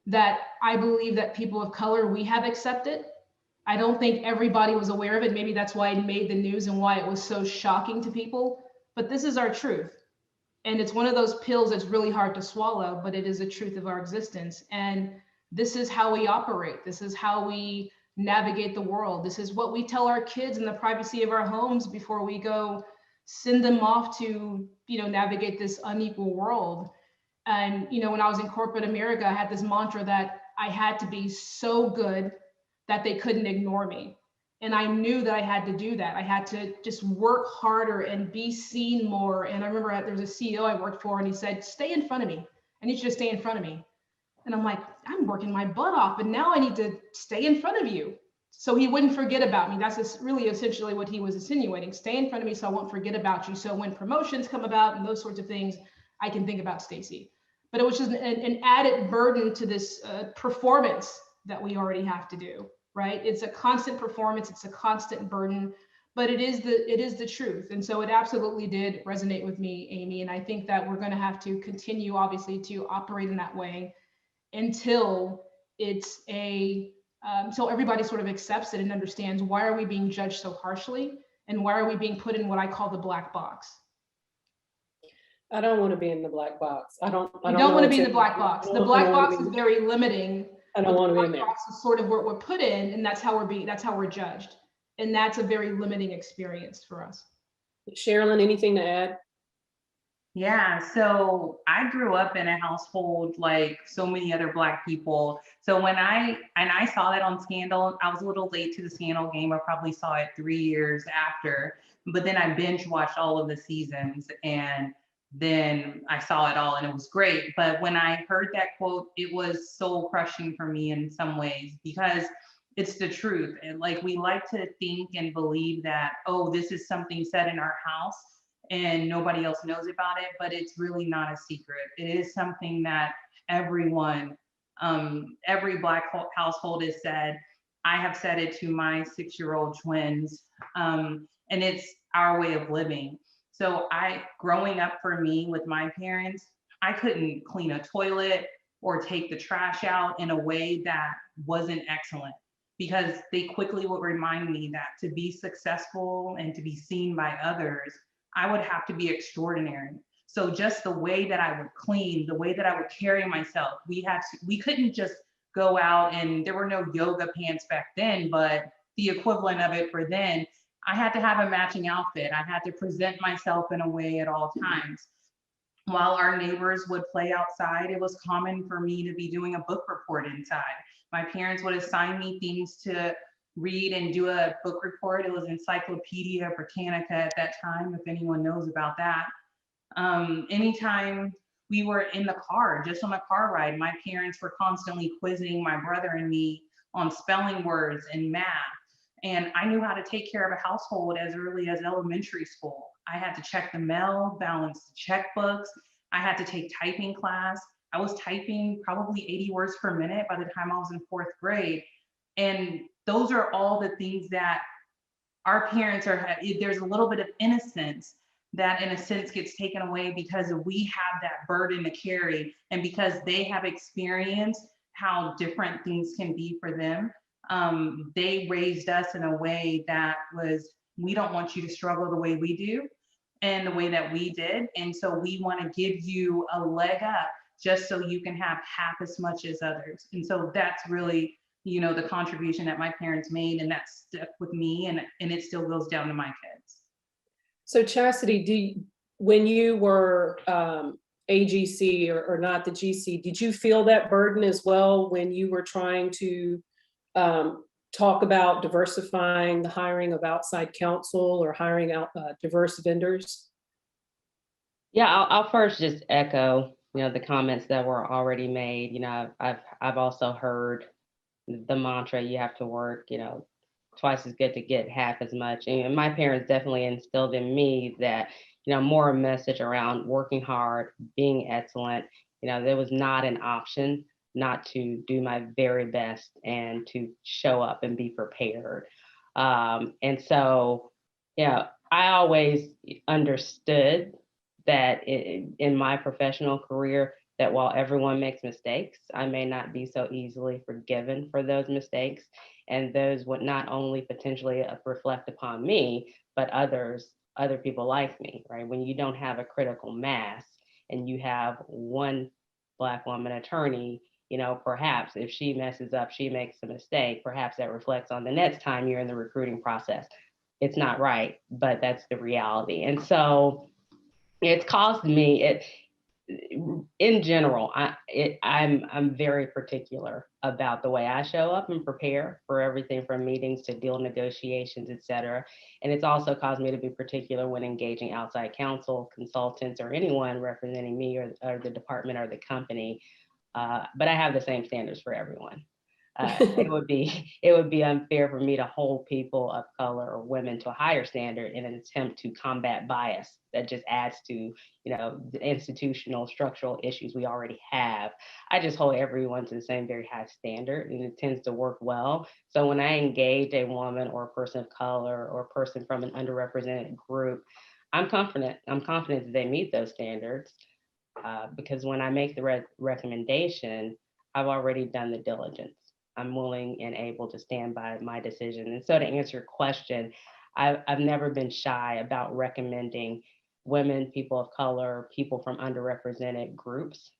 that I believe that people of color, we have accepted. I don't think everybody was aware of it. Maybe that's why it made the news and why it was so shocking to people. But this is our truth. And it's one of those pills that's really hard to swallow, but it is a truth of our existence. And this is how we operate. This is how we navigate the world. This is what we tell our kids in the privacy of our homes before we go send them off to, navigate this unequal world. And, when I was in corporate America, I had this mantra that I had to be so good that they couldn't ignore me. And I knew that I had to do that. I had to just work harder and be seen more. And I remember there was a CEO I worked for, and he said, stay in front of me. I need you to stay in front of me. And I'm like, I'm working my butt off, but now I need to stay in front of you. So he wouldn't forget about me. That's really essentially what he was insinuating. Stay in front of me so I won't forget about you. So when promotions come about and those sorts of things, I can think about Stacey. But it was just an added burden to this performance that we already have to do. Right? It's a constant performance. It's a constant burden, but it is the truth. And so it absolutely did resonate with me, Amy. And I think that we're going to have to continue, obviously, to operate in that way until it's a So everybody sort of accepts it and understands, why are we being judged so harshly? And why are we being put in what I call the black box? I don't want to be in the black box. I don't You don't want to be in know the black box. The black box is very limiting. I don't want to be in there. Box is sort of what we're put in, and that's how we're judged. And that's a very limiting experience for us. Cheralyn, anything to add? Yeah, so I grew up in a household like so many other Black people. So when I saw that on Scandal, I was a little late to the Scandal game. I probably saw it 3 years after, but then I binge watched all of the seasons, and then I saw it all and it was great. But when I heard that quote, it was soul crushing for me in some ways, because it's the truth. And like, we like to think and believe that, oh, this is something said in our house and nobody else knows about it, but it's really not a secret. It is something that everyone, every Black household has said. I have said it to my 6-year-old twins, and it's our way of living. So growing up for me with my parents, I couldn't clean a toilet or take the trash out in a way that wasn't excellent, because they quickly would remind me that to be successful and to be seen by others, I would have to be extraordinary. So just the way that I would clean, the way that I would carry myself, we couldn't just go out, and there were no yoga pants back then, but the equivalent of it for then, I had to have a matching outfit. I had to present myself in a way at all times. While our neighbors would play outside, it was common for me to be doing a book report inside. My parents would assign me things to read and do a book report. It was Encyclopedia Britannica at that time, if anyone knows about that. Anytime we were in the car, just on a car ride, my parents were constantly quizzing my brother and me on spelling words and math. And I knew how to take care of a household as early as elementary school. I had to check the mail, balance the checkbooks. I had to take typing class. I was typing probably 80 words per minute by the time I was in 4th grade. And those are all the things that our parents there's a little bit of innocence that in a sense gets taken away because we have that burden to carry, and because they have experienced how different things can be for them. They raised us in a way that was, we don't want you to struggle the way we do and the way that we did. And so we want to give you a leg up just so you can have half as much as others. And so that's really, the contribution that my parents made, and that stuck with me, and it still goes down to my kids. So Chasity, when you were AGC or not the GC, did you feel that burden as well when you were trying to talk about diversifying the hiring of outside counsel or hiring out diverse vendors? Yeah, I'll first just echo, the comments that were already made. I've also heard the mantra, you have to work, twice as good to get half as much. And my parents definitely instilled in me that, more a message around working hard, being excellent. There was not an option not to do my very best and to show up and be prepared. And so, I always understood that in my professional career, that while everyone makes mistakes, I may not be so easily forgiven for those mistakes. And those would not only potentially reflect upon me, but other people like me, right? When you don't have a critical mass and you have one Black woman attorney, perhaps if she messes up, she makes a mistake, perhaps that reflects on the next time you're in the recruiting process. It's not right, but that's the reality. And so it's caused me, in general, I'm very particular about the way I show up and prepare for everything from meetings to deal negotiations, et cetera. And it's also caused me to be particular when engaging outside counsel, consultants, or anyone representing me or the department or the company. But I have the same standards for everyone. It would be unfair for me to hold people of color or women to a higher standard in an attempt to combat bias that just adds to, the institutional structural issues we already have. I just hold everyone to the same very high standard, and it tends to work well. So when I engage a woman or a person of color or a person from an underrepresented group, I'm confident that they meet those standards because when I make the recommendation, I've already done the diligence. I'm willing and able to stand by my decision. And so to answer your question, I've never been shy about recommending women, people of color, people from underrepresented groups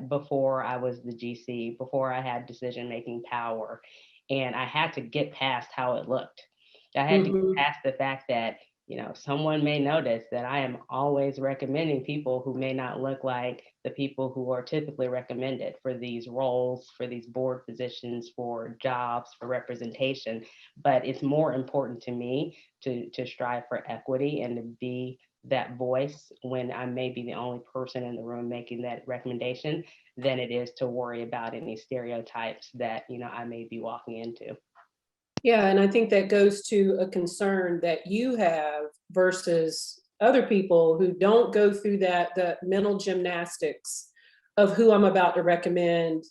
before I was the GC, before I had decision-making power. And I had to get past how it looked. I had to get past the fact that, someone may notice that I am always recommending people who may not look like the people who are typically recommended for these roles, for these board positions, for jobs, for representation. But it's more important to me to strive for equity and to be that voice when I may be the only person in the room making that recommendation than it is to worry about any stereotypes that, I may be walking into. Yeah, and I think that goes to a concern that you have versus other people who don't go through the mental gymnastics of who I'm about to recommend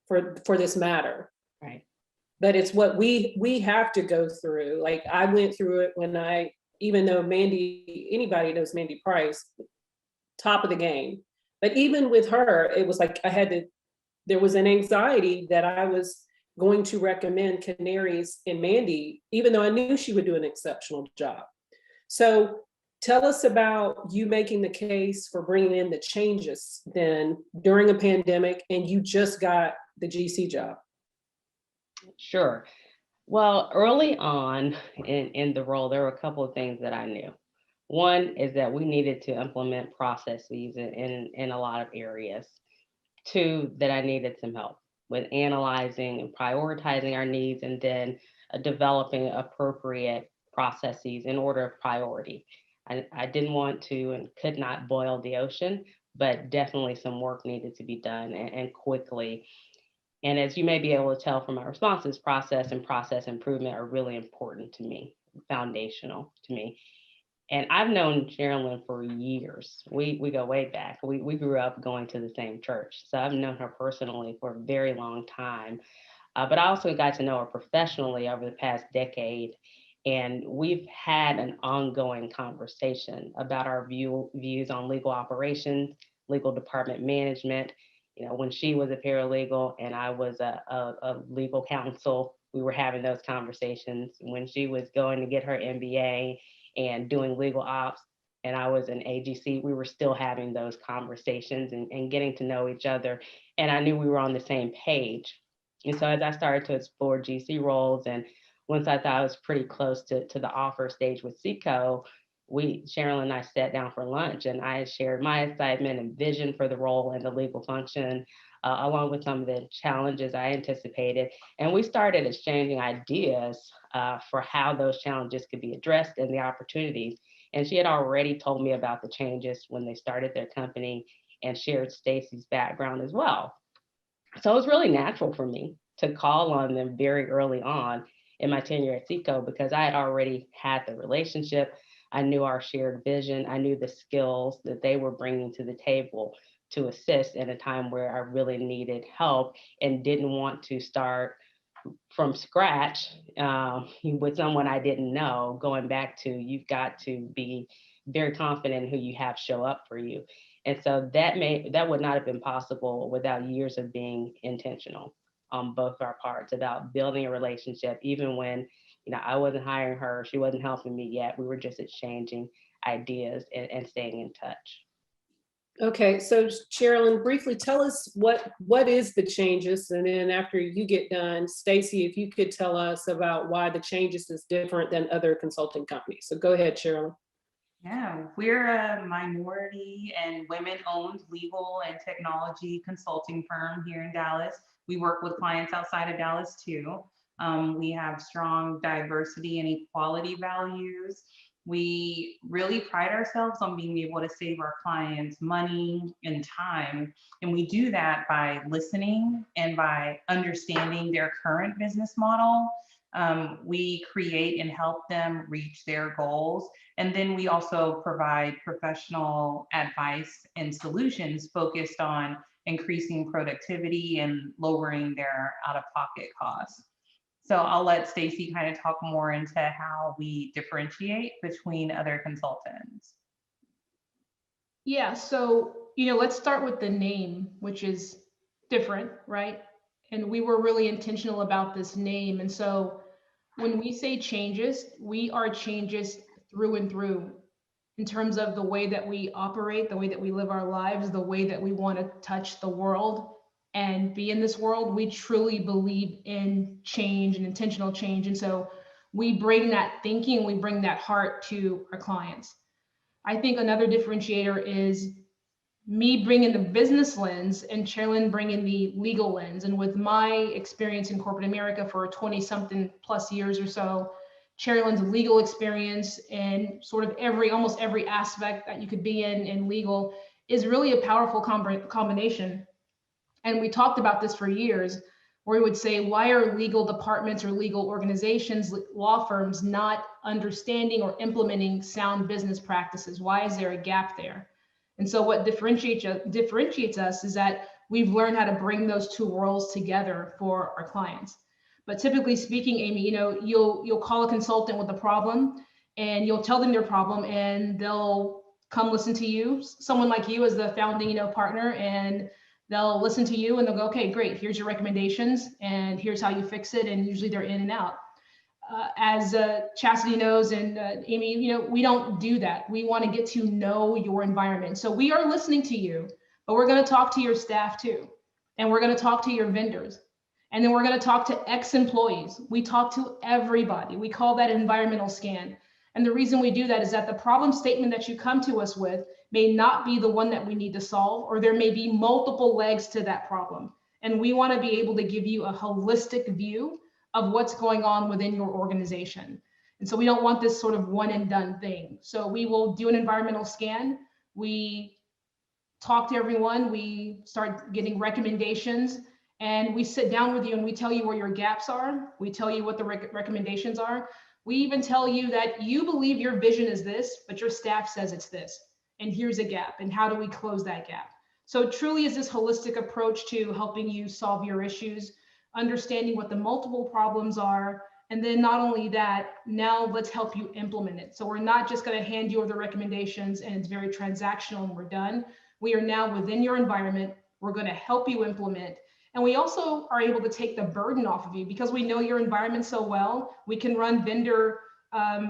for this matter. Right. But it's what we have to go through. Like I went through it even though anybody knows Mandy Price, top of the game. But even with her, it was like there was an anxiety that I was going to recommend Kanarys and Mandy, even though I knew she would do an exceptional job. So tell us about you making the case for bringing in the Changists then during a pandemic, and you just got the GC job. Sure. Well, early on in the role, there were a couple of things that I knew. One is that we needed to implement processes in a lot of areas. Two, that I needed some help with analyzing and prioritizing our needs, and then developing appropriate processes in order of priority. I didn't want to and could not boil the ocean, but definitely some work needed to be done and quickly. And as you may be able to tell from my responses, process and process improvement are really important to me, foundational to me. And I've known Cheralyn for years. We go way back. We grew up going to the same church. So I've known her personally for a very long time. But I also got to know her professionally over the past decade. And we've had an ongoing conversation about our views on legal operations, legal department management. When she was a paralegal and I was a legal counsel, we were having those conversations. When she was going to get her MBA and doing legal ops, and I was an AGC, we were still having those conversations and getting to know each other. And I knew we were on the same page. And so as I started to explore GC roles, and once I thought I was pretty close to the offer stage with CECO, Cheralyn and I sat down for lunch, and I shared my excitement and vision for the role and the legal function, along with some of the challenges I anticipated. And we started exchanging ideas for how those challenges could be addressed and the opportunities. And she had already told me about the Changists when they started their company and shared Stacey's background as well. So it was really natural for me to call on them very early on in my tenure at CECO because I had already had the relationship. I knew our shared vision. I knew the skills that they were bringing to the table to assist in a time where I really needed help and didn't want to start from scratch with someone I didn't know. Going back to, you've got to be very confident in who you have show up for you. And so that would not have been possible without years of being intentional on both our parts about building a relationship, even when I wasn't hiring her, she wasn't helping me yet. We were just exchanging ideas and staying in touch. Okay, so Cheralyn, briefly tell us what is the Changists, and then after you get done, Stacey, if you could tell us about why the Changists is different than other consulting companies. So go ahead, Cheralyn. Yeah, we're a minority and women-owned legal and technology consulting firm here in Dallas. We work with clients outside of Dallas too. We have strong diversity and equality values. We really pride ourselves on being able to save our clients money and time. And we do that by listening and by understanding their current business model. We create and help them reach their goals. And then we also provide professional advice and solutions focused on increasing productivity and lowering their out-of-pocket costs. So I'll let Stacey kind of talk more into how we differentiate between other consultants. Yeah, so, let's start with the name, which is different, right? And we were really intentional about this name. And so when we say changes, we are changes through and through in terms of the way that we operate, the way that we live our lives, the way that we want to touch the world and be in this world. We truly believe in change and intentional change. And so we bring that thinking, we bring that heart to our clients. I think another differentiator is me bringing the business lens and Cheralyn bringing the legal lens. And with my experience in corporate America for 20 something plus years or so, Cheralyn's legal experience and sort of almost every aspect that you could be in legal is really a powerful combination. And we talked about this for years, where we would say, why are legal departments or legal organizations, law firms, not understanding or implementing sound business practices? Why is there a gap there? And so what differentiates us is that we've learned how to bring those two worlds together for our clients. But typically speaking, Amy, you'll call a consultant with a problem and you'll tell them your problem and they'll come listen to you, someone like you as the founding, partner, and they'll listen to you and they'll go, okay, great, here's your recommendations and here's how you fix it. And usually they're in and out. As Chasity knows and Amy, we don't do that. We want to get to know your environment. So we are listening to you, but we're going to talk to your staff too. And we're going to talk to your vendors. And then we're going to talk to ex-employees. We talk to everybody. We call that environmental scan. And the reason we do that is that the problem statement that you come to us with may not be the one that we need to solve, or there may be multiple legs to that problem. And we want to be able to give you a holistic view of what's going on within your organization. And so we don't want this sort of one and done thing. So we will do an environmental scan. We talk to everyone. We start getting recommendations. And we sit down with you and we tell you where your gaps are. We tell you what the recommendations are. We even tell you that you believe your vision is this, but your staff says it's this. And here's a gap. And how do we close that gap? So it truly is this holistic approach to helping you solve your issues, understanding what the multiple problems are. And then not only that, now let's help you implement it. So we're not just going to hand you over the recommendations and it's very transactional and we're done. We are now within your environment. We're going to help you implement. And we also are able to take the burden off of you because we know your environment so well. We can run vendor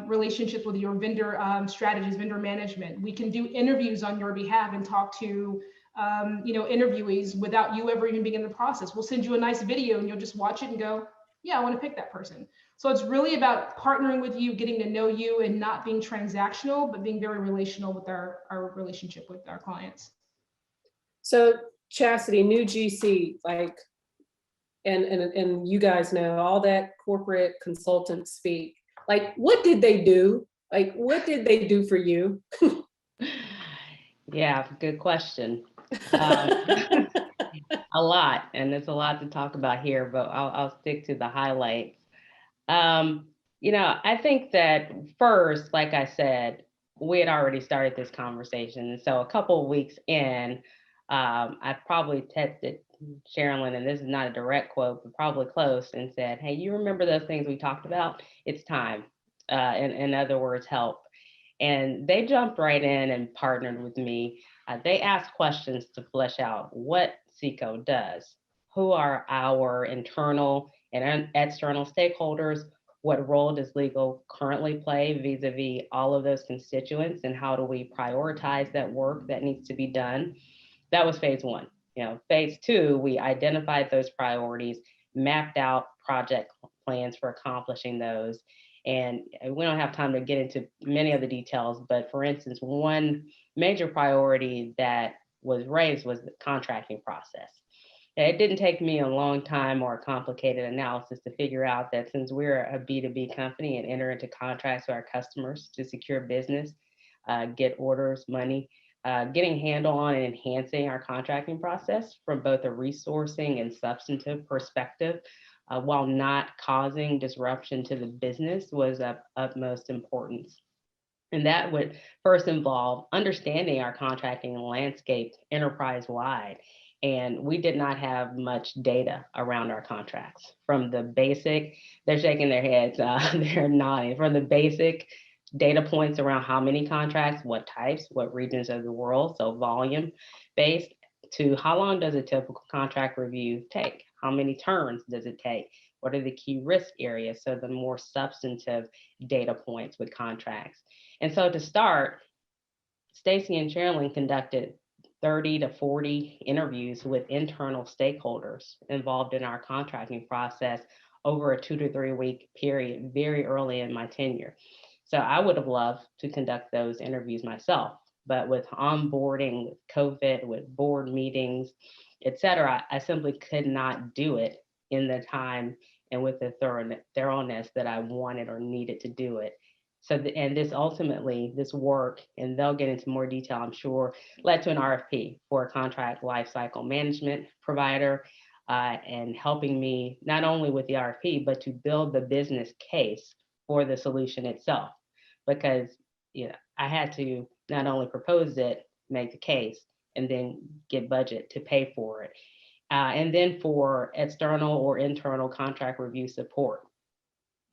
relationships with your vendor strategies, vendor management. We can do interviews on your behalf and talk to interviewees without you ever even being in the process. We'll send you a nice video and you'll just watch it and go, yeah, I want to pick that person. So it's really about partnering with you, getting to know you and not being transactional, but being very relational with our relationship with our clients. So Chasity, new GC, and you guys know all that corporate consultants speak. What did they do? What did they do for you? Yeah, good question. A lot, and there's a lot to talk about here, but I'll stick to the highlights. I think that first, like I said, we had already started this conversation. And so a couple of weeks in, I probably texted Cheralyn, and this is not a direct quote, but probably close, and said, hey, you remember those things we talked about? It's time. In other words, help. And they jumped right in and partnered with me. They asked questions to flesh out what CECO does. Who are our internal and external stakeholders? What role does legal currently play vis-a-vis all of those constituents? And how do we prioritize that work that needs to be done? That was phase one. Phase two, we identified those priorities, mapped out project plans for accomplishing those. And we don't have time to get into many of the details, but for instance, one major priority that was raised was the contracting process. It didn't take me a long time or a complicated analysis to figure out that since we're a B2B company and enter into contracts with our customers to secure business, get orders, money, getting a handle on and enhancing our contracting process from both a resourcing and substantive perspective, while not causing disruption to the business was of utmost importance. And that would first involve understanding our contracting landscape enterprise-wide. And we did not have much data around our contracts. From the basic, they're shaking their heads, they're nodding, from the basic data points around how many contracts, what types, what regions of the world, so volume based, to how long does a typical contract review take? How many turns does it take? What are the key risk areas? So the more substantive data points with contracts. And so to start, Stacey and Cheralyn conducted 30 to 40 interviews with internal stakeholders involved in our contracting process over a 2 to 3 week period, very early in my tenure. So I would have loved to conduct those interviews myself, but with onboarding, with COVID, with board meetings, et cetera, I simply could not do it in the time and with the thoroughness that I wanted or needed to do it. So, and this ultimately, this work, and they'll get into more detail, I'm sure, led to an RFP for a contract lifecycle management provider, and helping me not only with the RFP, but to build the business case for the solution itself. Because I had to not only propose it, make the case, and then get budget to pay for it. And then for external or internal contract review support.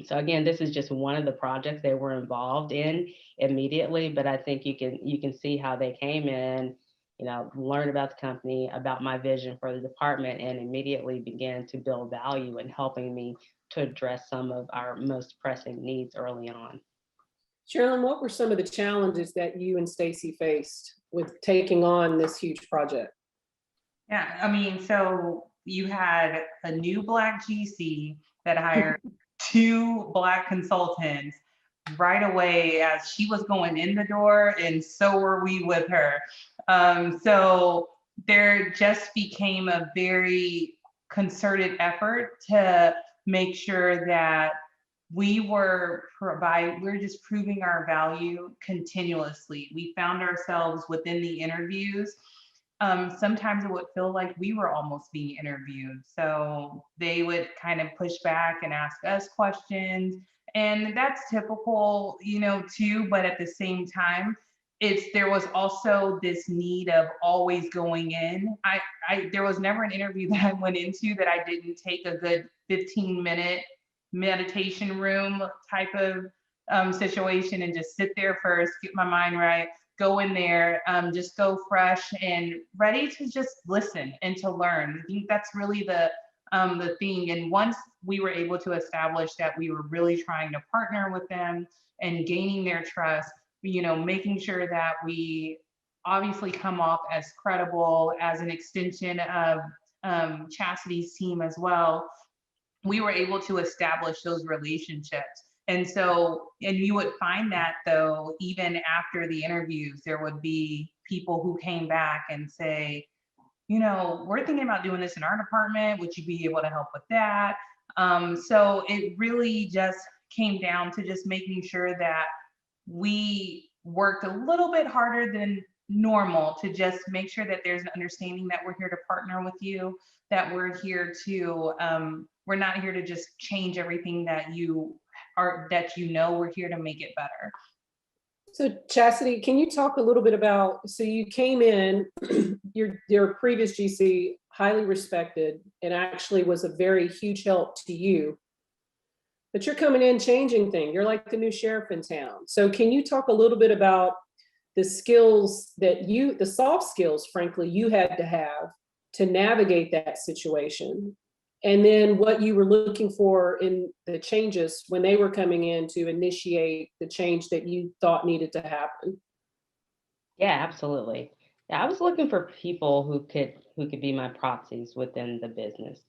So again, this is just one of the projects they were involved in immediately, but I think you can see how they came in, learn about the company, about my vision for the department, and immediately began to build value in helping me to address some of our most pressing needs early on. Cheralyn, what were some of the challenges that you and Stacey faced with taking on this huge project? Yeah, I mean, so you had a new Black GC that hired 2 Black consultants right away as she was going in the door, and so were we with her. So there just became a very concerted effort to make sure that we're just proving our value continuously. We found ourselves within the interviews. Sometimes it would feel like we were almost being interviewed. So they would kind of push back and ask us questions. And that's typical, too. But at the same time, there was also this need of always going in. There was never an interview that I went into that I didn't take a good 15-minute meditation room type of situation and just sit there first, get my mind right, go in there, just go fresh and ready to just listen and to learn. I think that's really the thing. And once we were able to establish that we were really trying to partner with them and gaining their trust, making sure that we obviously come off as credible, as an extension of Chastity's team as well, we were able to establish those relationships. And you would find that though, even after the interviews, there would be people who came back and say, we're thinking about doing this in our department. Would you be able to help with that? So it really just came down to just making sure that we worked a little bit harder than normal to just make sure that there's an understanding that we're here to partner with you, that we're here to, we're not here to just change everything that we're here to make it better. So Chasity, can you talk a little bit about, so you came in, your previous GC, highly respected, and actually was a very huge help to you, but you're coming in changing things. You're like the new sheriff in town. So can you talk a little bit about the skills the soft skills, frankly, you had to have to navigate that situation? And then what you were looking for in the changes when they were coming in to initiate the change that you thought needed to happen? Yeah, absolutely. Yeah, I was looking for people who could be my proxies within the business,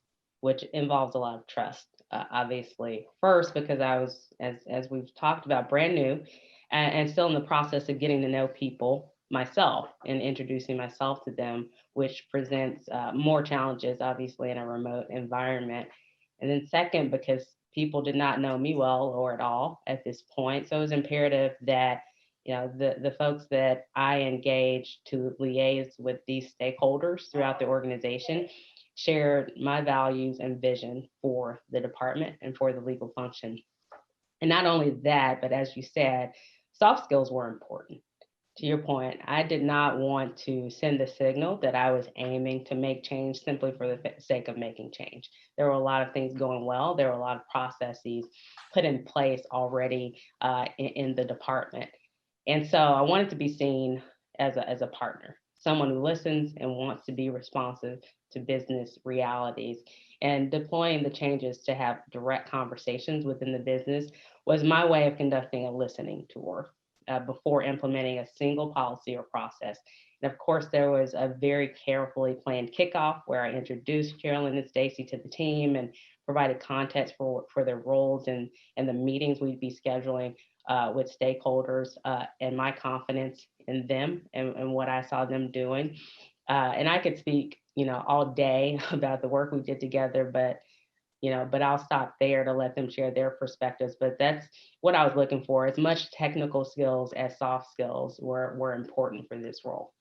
which involves a lot of trust, obviously. First, because I was, as we've talked about, brand new and still in the process of getting to know people myself and introducing myself to them, which presents more challenges, obviously, in a remote environment. And then second, because people did not know me well or at all at this point. So it was imperative that the folks that I engaged to liaise with these stakeholders throughout the organization shared my values and vision for the department and for the legal function. And not only that, but as you said, soft skills were important. To your point, I did not want to send the signal that I was aiming to make change simply for the sake of making change. There were a lot of things going well. There were a lot of processes put in place already in the department. And so I wanted to be seen as a partner, someone who listens and wants to be responsive to business realities. and deploying the changes to have direct conversations within the business was my way of conducting a listening tour before implementing a single policy or process. And of course, there was a very carefully planned kickoff where I introduced Cheralyn and Stacey to the team and provided context for their roles and the meetings we'd be scheduling with stakeholders and my confidence in them and what I saw them doing. And I could speak, all day about the work we did together, but I'll stop there to let them share their perspectives. But that's what I was looking for. As much technical skills as soft skills were important for this role.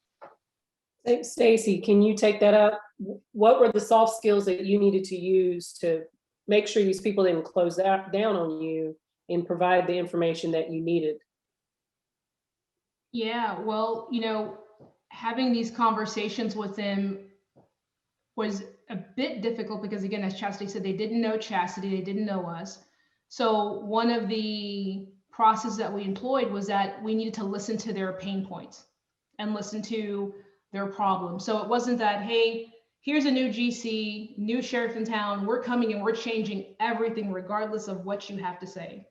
Stacey, can you take that up? What were the soft skills that you needed to use to make sure these people didn't close down on you and provide the information that you needed? Yeah, well, having these conversations with them was a bit difficult because, again, as Chasity said, they didn't know Chasity, they didn't know us. So one of the processes that we employed was that we needed to listen to their pain points and listen to their problems. So it wasn't that, hey, here's a new GC, new sheriff in town, we're coming and we're changing everything regardless of what you have to say.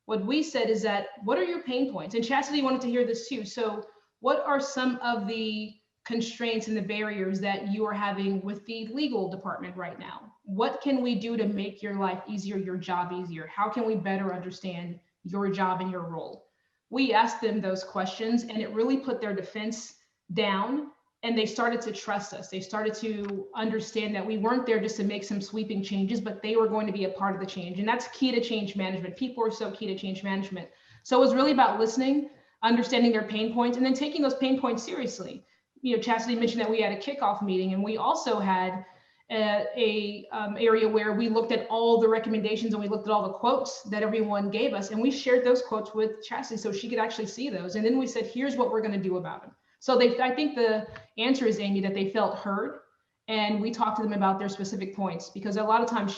What we said is that, what are your pain points? And Chasity wanted to hear this too. So what are some of the constraints and the barriers that you are having with the legal department right now? What can we do to make your life easier, your job easier? How can we better understand your job and your role? We asked them those questions and it really put their defense down and they started to trust us. They started to understand that we weren't there just to make some sweeping changes, but they were going to be a part of the change. And that's key to change management. People are so key to change management. So it was really about listening, understanding their pain points, and then taking those pain points seriously. Chasity mentioned that we had a kickoff meeting, and we also had a area where we looked at all the recommendations and we looked at all the quotes that everyone gave us, and we shared those quotes with Chasity so she could actually see those. And then we said, here's what we're going to do about them. So I think the answer is, Amy, that they felt heard, and we talked to them about their specific points, because a lot of times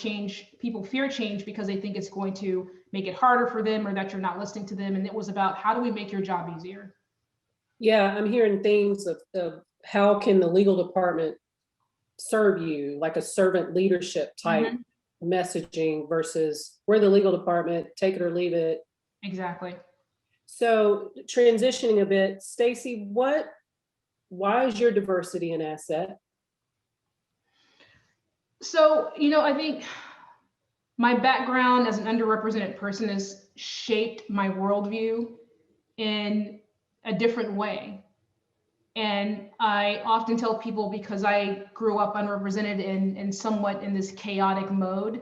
people fear change because they think it's going to make it harder for them or that you're not listening to them. And it was about, how do we make your job easier? Yeah, I'm hearing things of how can the legal department serve you, like a servant leadership type messaging versus we're the legal department, take it or leave it. Exactly. So transitioning a bit, Stacey, why is your diversity an asset? So, I think my background as an underrepresented person has shaped my worldview in a different way. And I often tell people, because I grew up unrepresented and somewhat in this chaotic mode,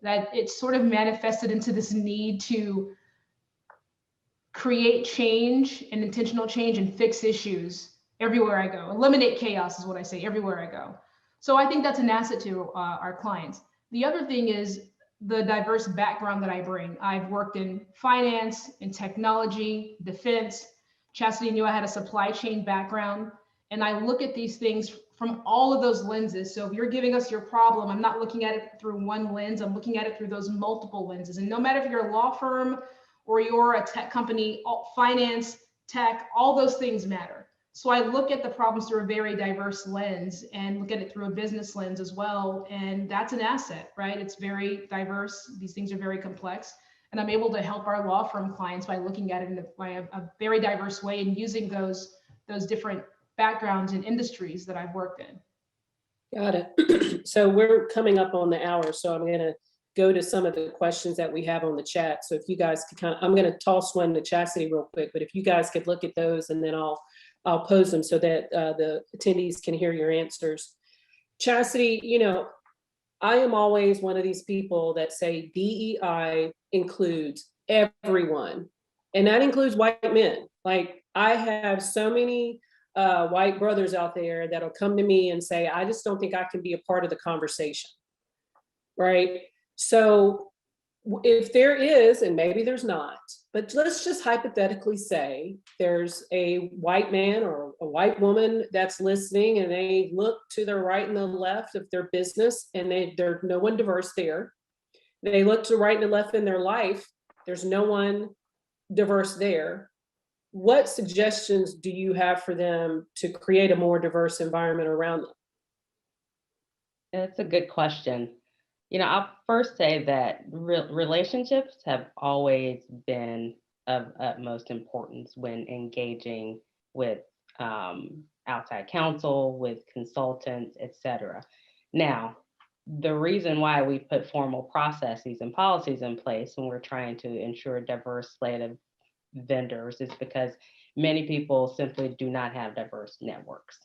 that it's sort of manifested into this need to create change and intentional change and fix issues everywhere I go. Eliminate chaos is what I say everywhere I go. So I think that's an asset to our clients. The other thing is the diverse background that I bring. I've worked in finance, in technology, defense. Chasity knew I had a supply chain background, and I look at these things from all of those lenses. So if you're giving us your problem, I'm not looking at it through one lens, I'm looking at it through those multiple lenses. And no matter if you're a law firm or you're a tech company, finance, tech, all those things matter. So I look at the problems through a very diverse lens and look at it through a business lens as well. And that's an asset, right? It's very diverse. These things are very complex. And I'm able to help our law firm clients by looking at it in a very diverse way and using those different backgrounds and industries that I've worked in. Got it. So we're coming up on the hour, so I'm going to go to some of the questions that we have on the chat. So if you guys could I'm going to toss one to Chasity real quick, but if you guys could look at those and then I'll pose them so that the attendees can hear your answers. Chasity, I am always one of these people that say DEI includes everyone, and that includes white men. Like, I have so many white brothers out there that'll come to me and say, I just don't think I can be a part of the conversation, right? So if there is, and maybe there's not, but let's just hypothetically say there's a white man or a white woman that's listening and they look to the right and the left of their business and there's no one diverse there. They look to the right and the left in their life, there's no one diverse there. What suggestions do you have for them to create a more diverse environment around them? That's a good question. I'll first say that relationships have always been of utmost importance when engaging with outside counsel, with consultants, etc. Now, the reason why we put formal processes and policies in place when we're trying to ensure a diverse slate of vendors is because many people simply do not have diverse networks,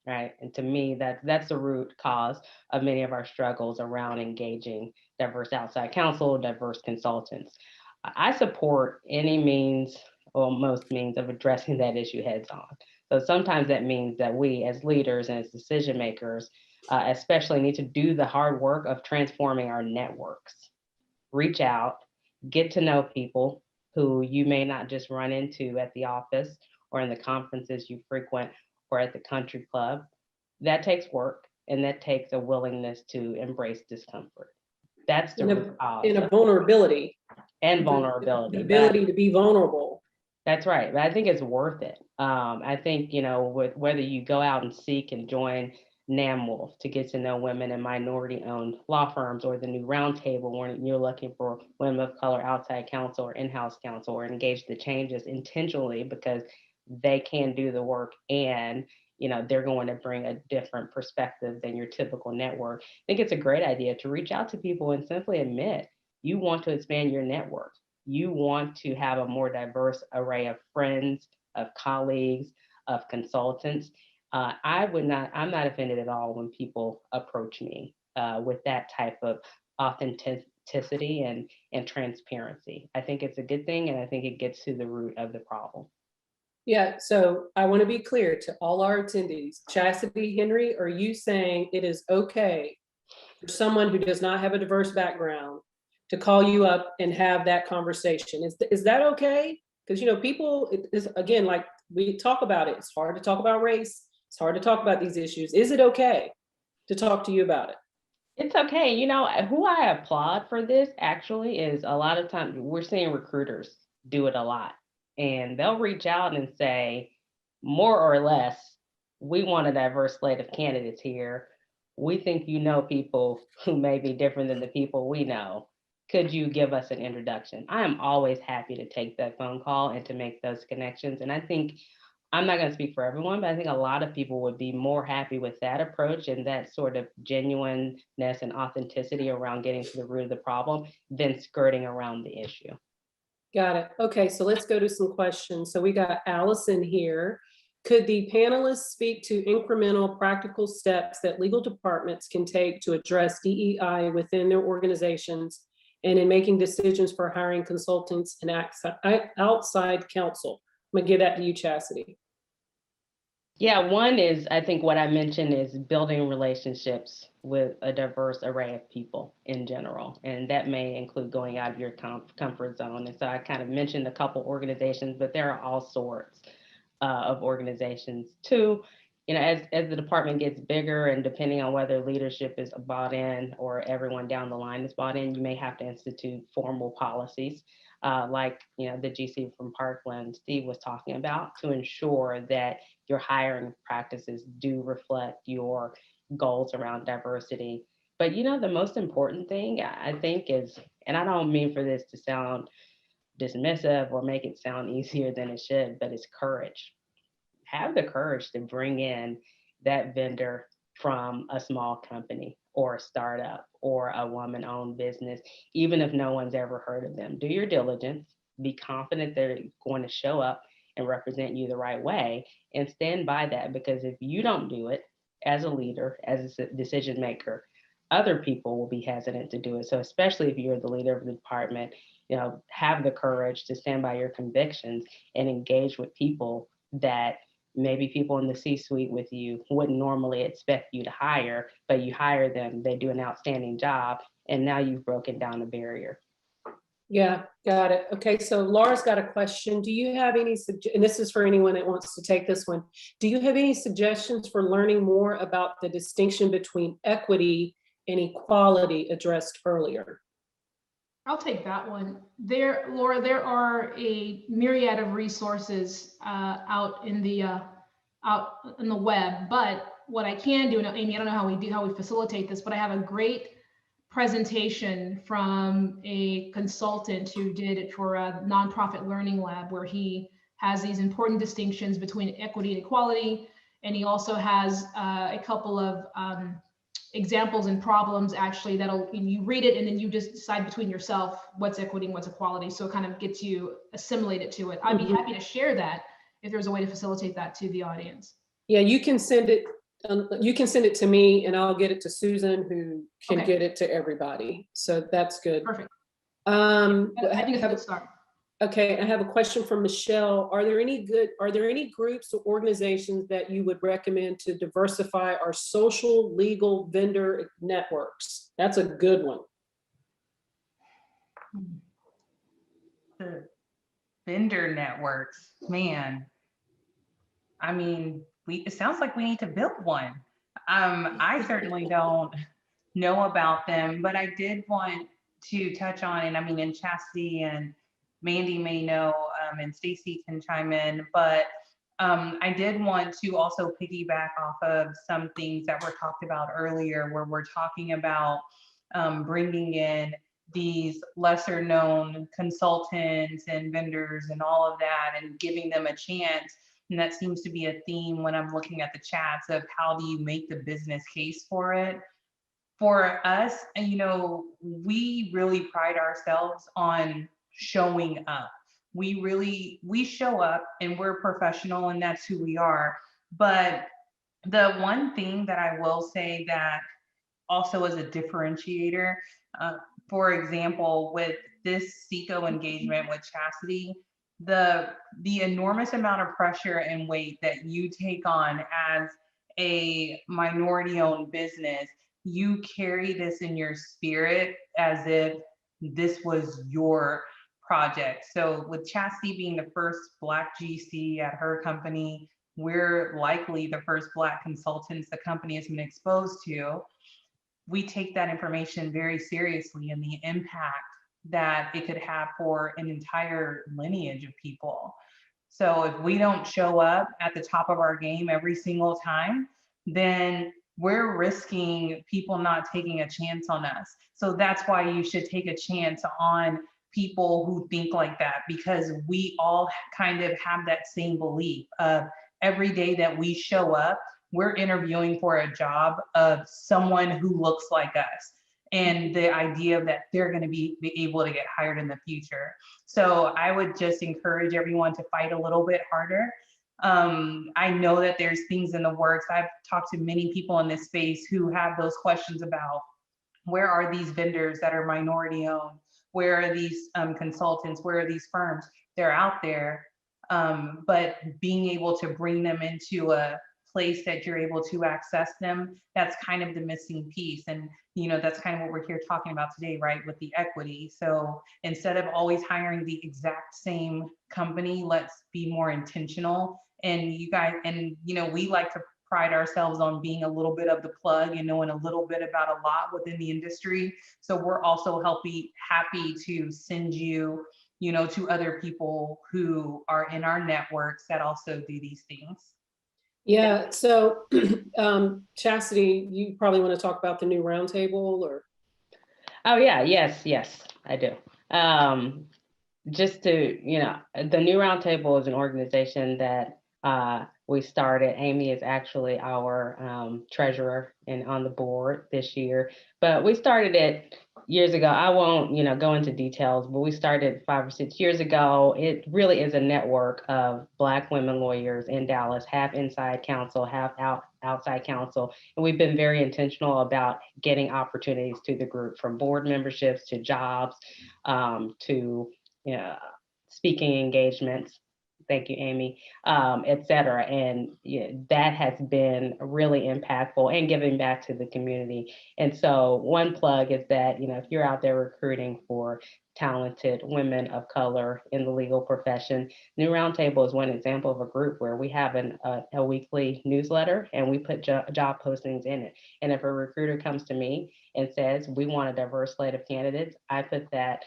right? And to me, that's the root cause of many of our struggles around engaging diverse outside counsel, diverse consultants. I support any means or most means of addressing that issue heads on. So sometimes that means that we as leaders and as decision makers, especially need to do the hard work of transforming our networks. Reach out, get to know people who you may not just run into at the office or in the conferences you frequent or at the country club. That takes work, and that takes a willingness to embrace discomfort. That's the root cause. In a vulnerability. And vulnerability. The ability to be vulnerable. That's right. But I think it's worth it. I think, with whether you go out and seek and join NAMWOLF to get to know women and minority-owned law firms, or the new roundtable when you're looking for women of color outside counsel or in-house counsel, or engage the changes intentionally because they can do the work and they're going to bring a different perspective than your typical network. I think it's a great idea to reach out to people and simply admit you want to expand your network. You want to have a more diverse array of friends, of colleagues, of consultants. I'm not offended at all when people approach me with that type of authenticity and transparency. I think it's a good thing, and I think it gets to the root of the problem. Yeah, so I want to be clear to all our attendees. Chasity, Henry, are you saying it is okay for someone who does not have a diverse background to call you up and have that conversation? Is that okay? Because people, again, like we talk about it, it's hard to talk about race. It's hard to talk about these issues. Is it okay to talk to you about it? It's okay. Who I applaud for this actually is a lot of times we're seeing recruiters do it a lot. And they'll reach out and say, more or less, we want a diverse slate of candidates here. We think people who may be different than the people we know. Could you give us an introduction? I am always happy to take that phone call and to make those connections. And I think, I'm not going to speak for everyone, but I think a lot of people would be more happy with that approach and that sort of genuineness and authenticity around getting to the root of the problem than skirting around the issue. Got it. Okay, so let's go to some questions. So we got Allison here. Could the panelists speak to incremental practical steps that legal departments can take to address DEI within their organizations and in making decisions for hiring consultants and outside counsel? I'm gonna give that to you, Chasity. Yeah, one is, I think what I mentioned is building relationships with a diverse array of people in general. And that may include going out of your comfort zone. And so I kind of mentioned a couple organizations, but there are all sorts of organizations too. As the department gets bigger and depending on whether leadership is bought in or everyone down the line is bought in, you may have to institute formal policies like the GC from Parkland Steve was talking about, to ensure that your hiring practices do reflect your goals around diversity. But the most important thing I think is, and I don't mean for this to sound dismissive or make it sound easier than it should, but it's courage. Have the courage to bring in that vendor from a small company or a startup or a woman-owned business, even if no one's ever heard of them. Do your diligence, be confident they're going to show up and represent you the right way, and stand by that, because if you don't do it as a leader, as a decision maker, other people will be hesitant to do it. So especially if you're the leader of the department, have the courage to stand by your convictions and engage with people that maybe people in the C-suite with you wouldn't normally expect you to hire, but you hire them, they do an outstanding job, and now you've broken down a barrier. Yeah, got it. Okay, so Laura's got a question. Do you have any, and this is for anyone that wants to take this one, do you have any suggestions for learning more about the distinction between equity and equality addressed earlier? I'll take that one. Laura, there are a myriad of resources out in the web. But what I can do, and Amy, I don't know how we facilitate this, but I have a great presentation from a consultant who did it for a nonprofit learning lab, where he has these important distinctions between equity and equality. And he also has a couple of examples and problems actually that'll, you read it and then you just decide between yourself what's equity and what's equality. So it kind of gets you assimilated to it. I'd be happy to share that if there's a way to facilitate that to the audience. Yeah, you can send it. You can send it to me, and I'll get it to Susan, who can get it to everybody. So that's good. Perfect. I I think it's a good start. Okay, I have a question from Michelle. Are there any groups or organizations that you would recommend to diversify our social legal vendor networks? That's a good one. The vendor networks, man. I mean, it sounds like we need to build one. I certainly don't know about them, but I did want to touch on, and I mean, and Chasity and Mandy may know, and Stacey can chime in, but I did want to also piggyback off of some things that were talked about earlier, where we're talking about bringing in these lesser known consultants and vendors and all of that and giving them a chance. And that seems to be a theme when I'm looking at the chats of how do you make the business case for it. For us, you know, we really pride ourselves on showing up. We show up and we're professional and that's who we are. But the one thing that I will say that also is a differentiator, for example, with this CECO engagement with Chasity, the enormous amount of pressure and weight that you take on as a minority-owned business, you carry this in your spirit as if this was your project. So with Chasity being the first Black GC at her company, we're likely the first Black consultants the company has been exposed to. We take that information very seriously and the impact that it could have for an entire lineage of people. So if we don't show up at the top of our game every single time, then we're risking people not taking a chance on us. So that's why you should take a chance on people who think like that, because we all kind of have that same belief of every day that we show up, we're interviewing for a job of someone who looks like us, and the idea that they're going to be able to get hired in the future. So I would just encourage everyone to fight a little bit harder. I know that there's things in the works. I've talked to many people in this space who have those questions about where are these vendors that are minority owned? Where are these consultants? Where are these firms? They're out there, but being able to bring them into a place that you're able to access them, that's kind of the missing piece. And you know, that's kind of what we're here talking about today, right, with the equity. So instead of always hiring the exact same company, let's be more intentional. And you guys, and you know, we like to pride ourselves on being a little bit of the plug and knowing a little bit about a lot within the industry. So we're also happy to send you, you know, to other people who are in our networks that also do these things. Yeah, so Chasity, you probably want to talk about the new roundtable, or? Oh yeah, yes, I do. Just to, you know, the new roundtable is an organization that we started. Amy is actually our treasurer and on the board this year, but we started it years ago. I won't, you know, go into details, but we started 5 or 6 years ago. It really is a network of Black women lawyers in Dallas, half inside counsel, half outside counsel. And we've been very intentional about getting opportunities to the group, from board memberships to jobs, to, you know, speaking engagements. Thank you, Amy, et cetera. And yeah, that has been really impactful and giving back to the community. And so one plug is that, you know, if you're out there recruiting for talented women of color in the legal profession, New Roundtable is one example of a group where we have a weekly newsletter and we put job postings in it. And if a recruiter comes to me and says, we want a diverse slate of candidates, I put that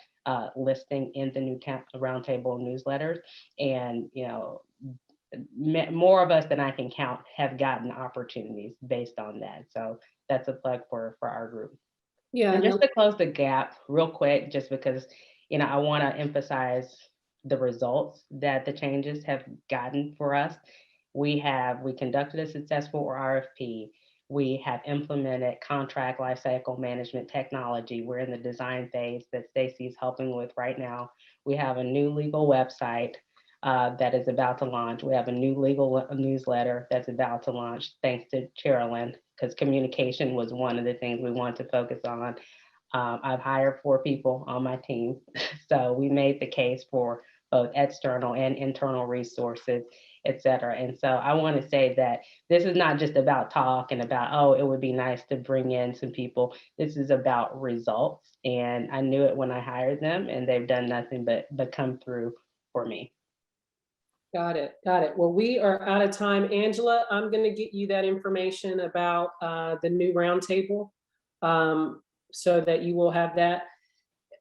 listing in the New Roundtable newsletters, and you know, more of us than I can count have gotten opportunities based on that. So that's a plug for our group. Yeah. And and just to close the gap real quick, just because, I want to emphasize the results that the changes have gotten for us. We conducted a successful RFP. We have implemented contract lifecycle management technology. We're in the design phase that Stacey's helping with right now. We have a new legal website that is about to launch. We have a new legal newsletter that's about to launch, thanks to Cheralyn, because communication was one of the things we want to focus on. I've hired 4 people on my team. So we made the case for both external and internal resources, et cetera. And so I want to say that this is not just about talk and about, oh, it would be nice to bring in some people. This is about results. And I knew it when I hired them, and they've done nothing but come through for me. Got it. Got it. Well, we are out of time. Angela, I'm going to get you that information about the new roundtable so that you will have that.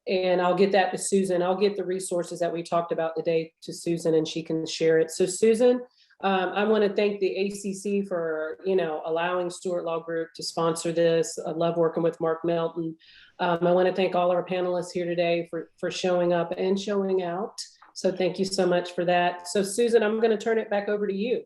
And I'll get that to Susan. I'll get the resources that we talked about today to Susan, and she can share it. So Susan, I want to thank the ACC for, allowing Stewart Law Group to sponsor this. I love working with Mark Melton. I want to thank all our panelists here today for showing up and showing out. So thank you so much for that. So Susan, I'm going to turn it back over to you.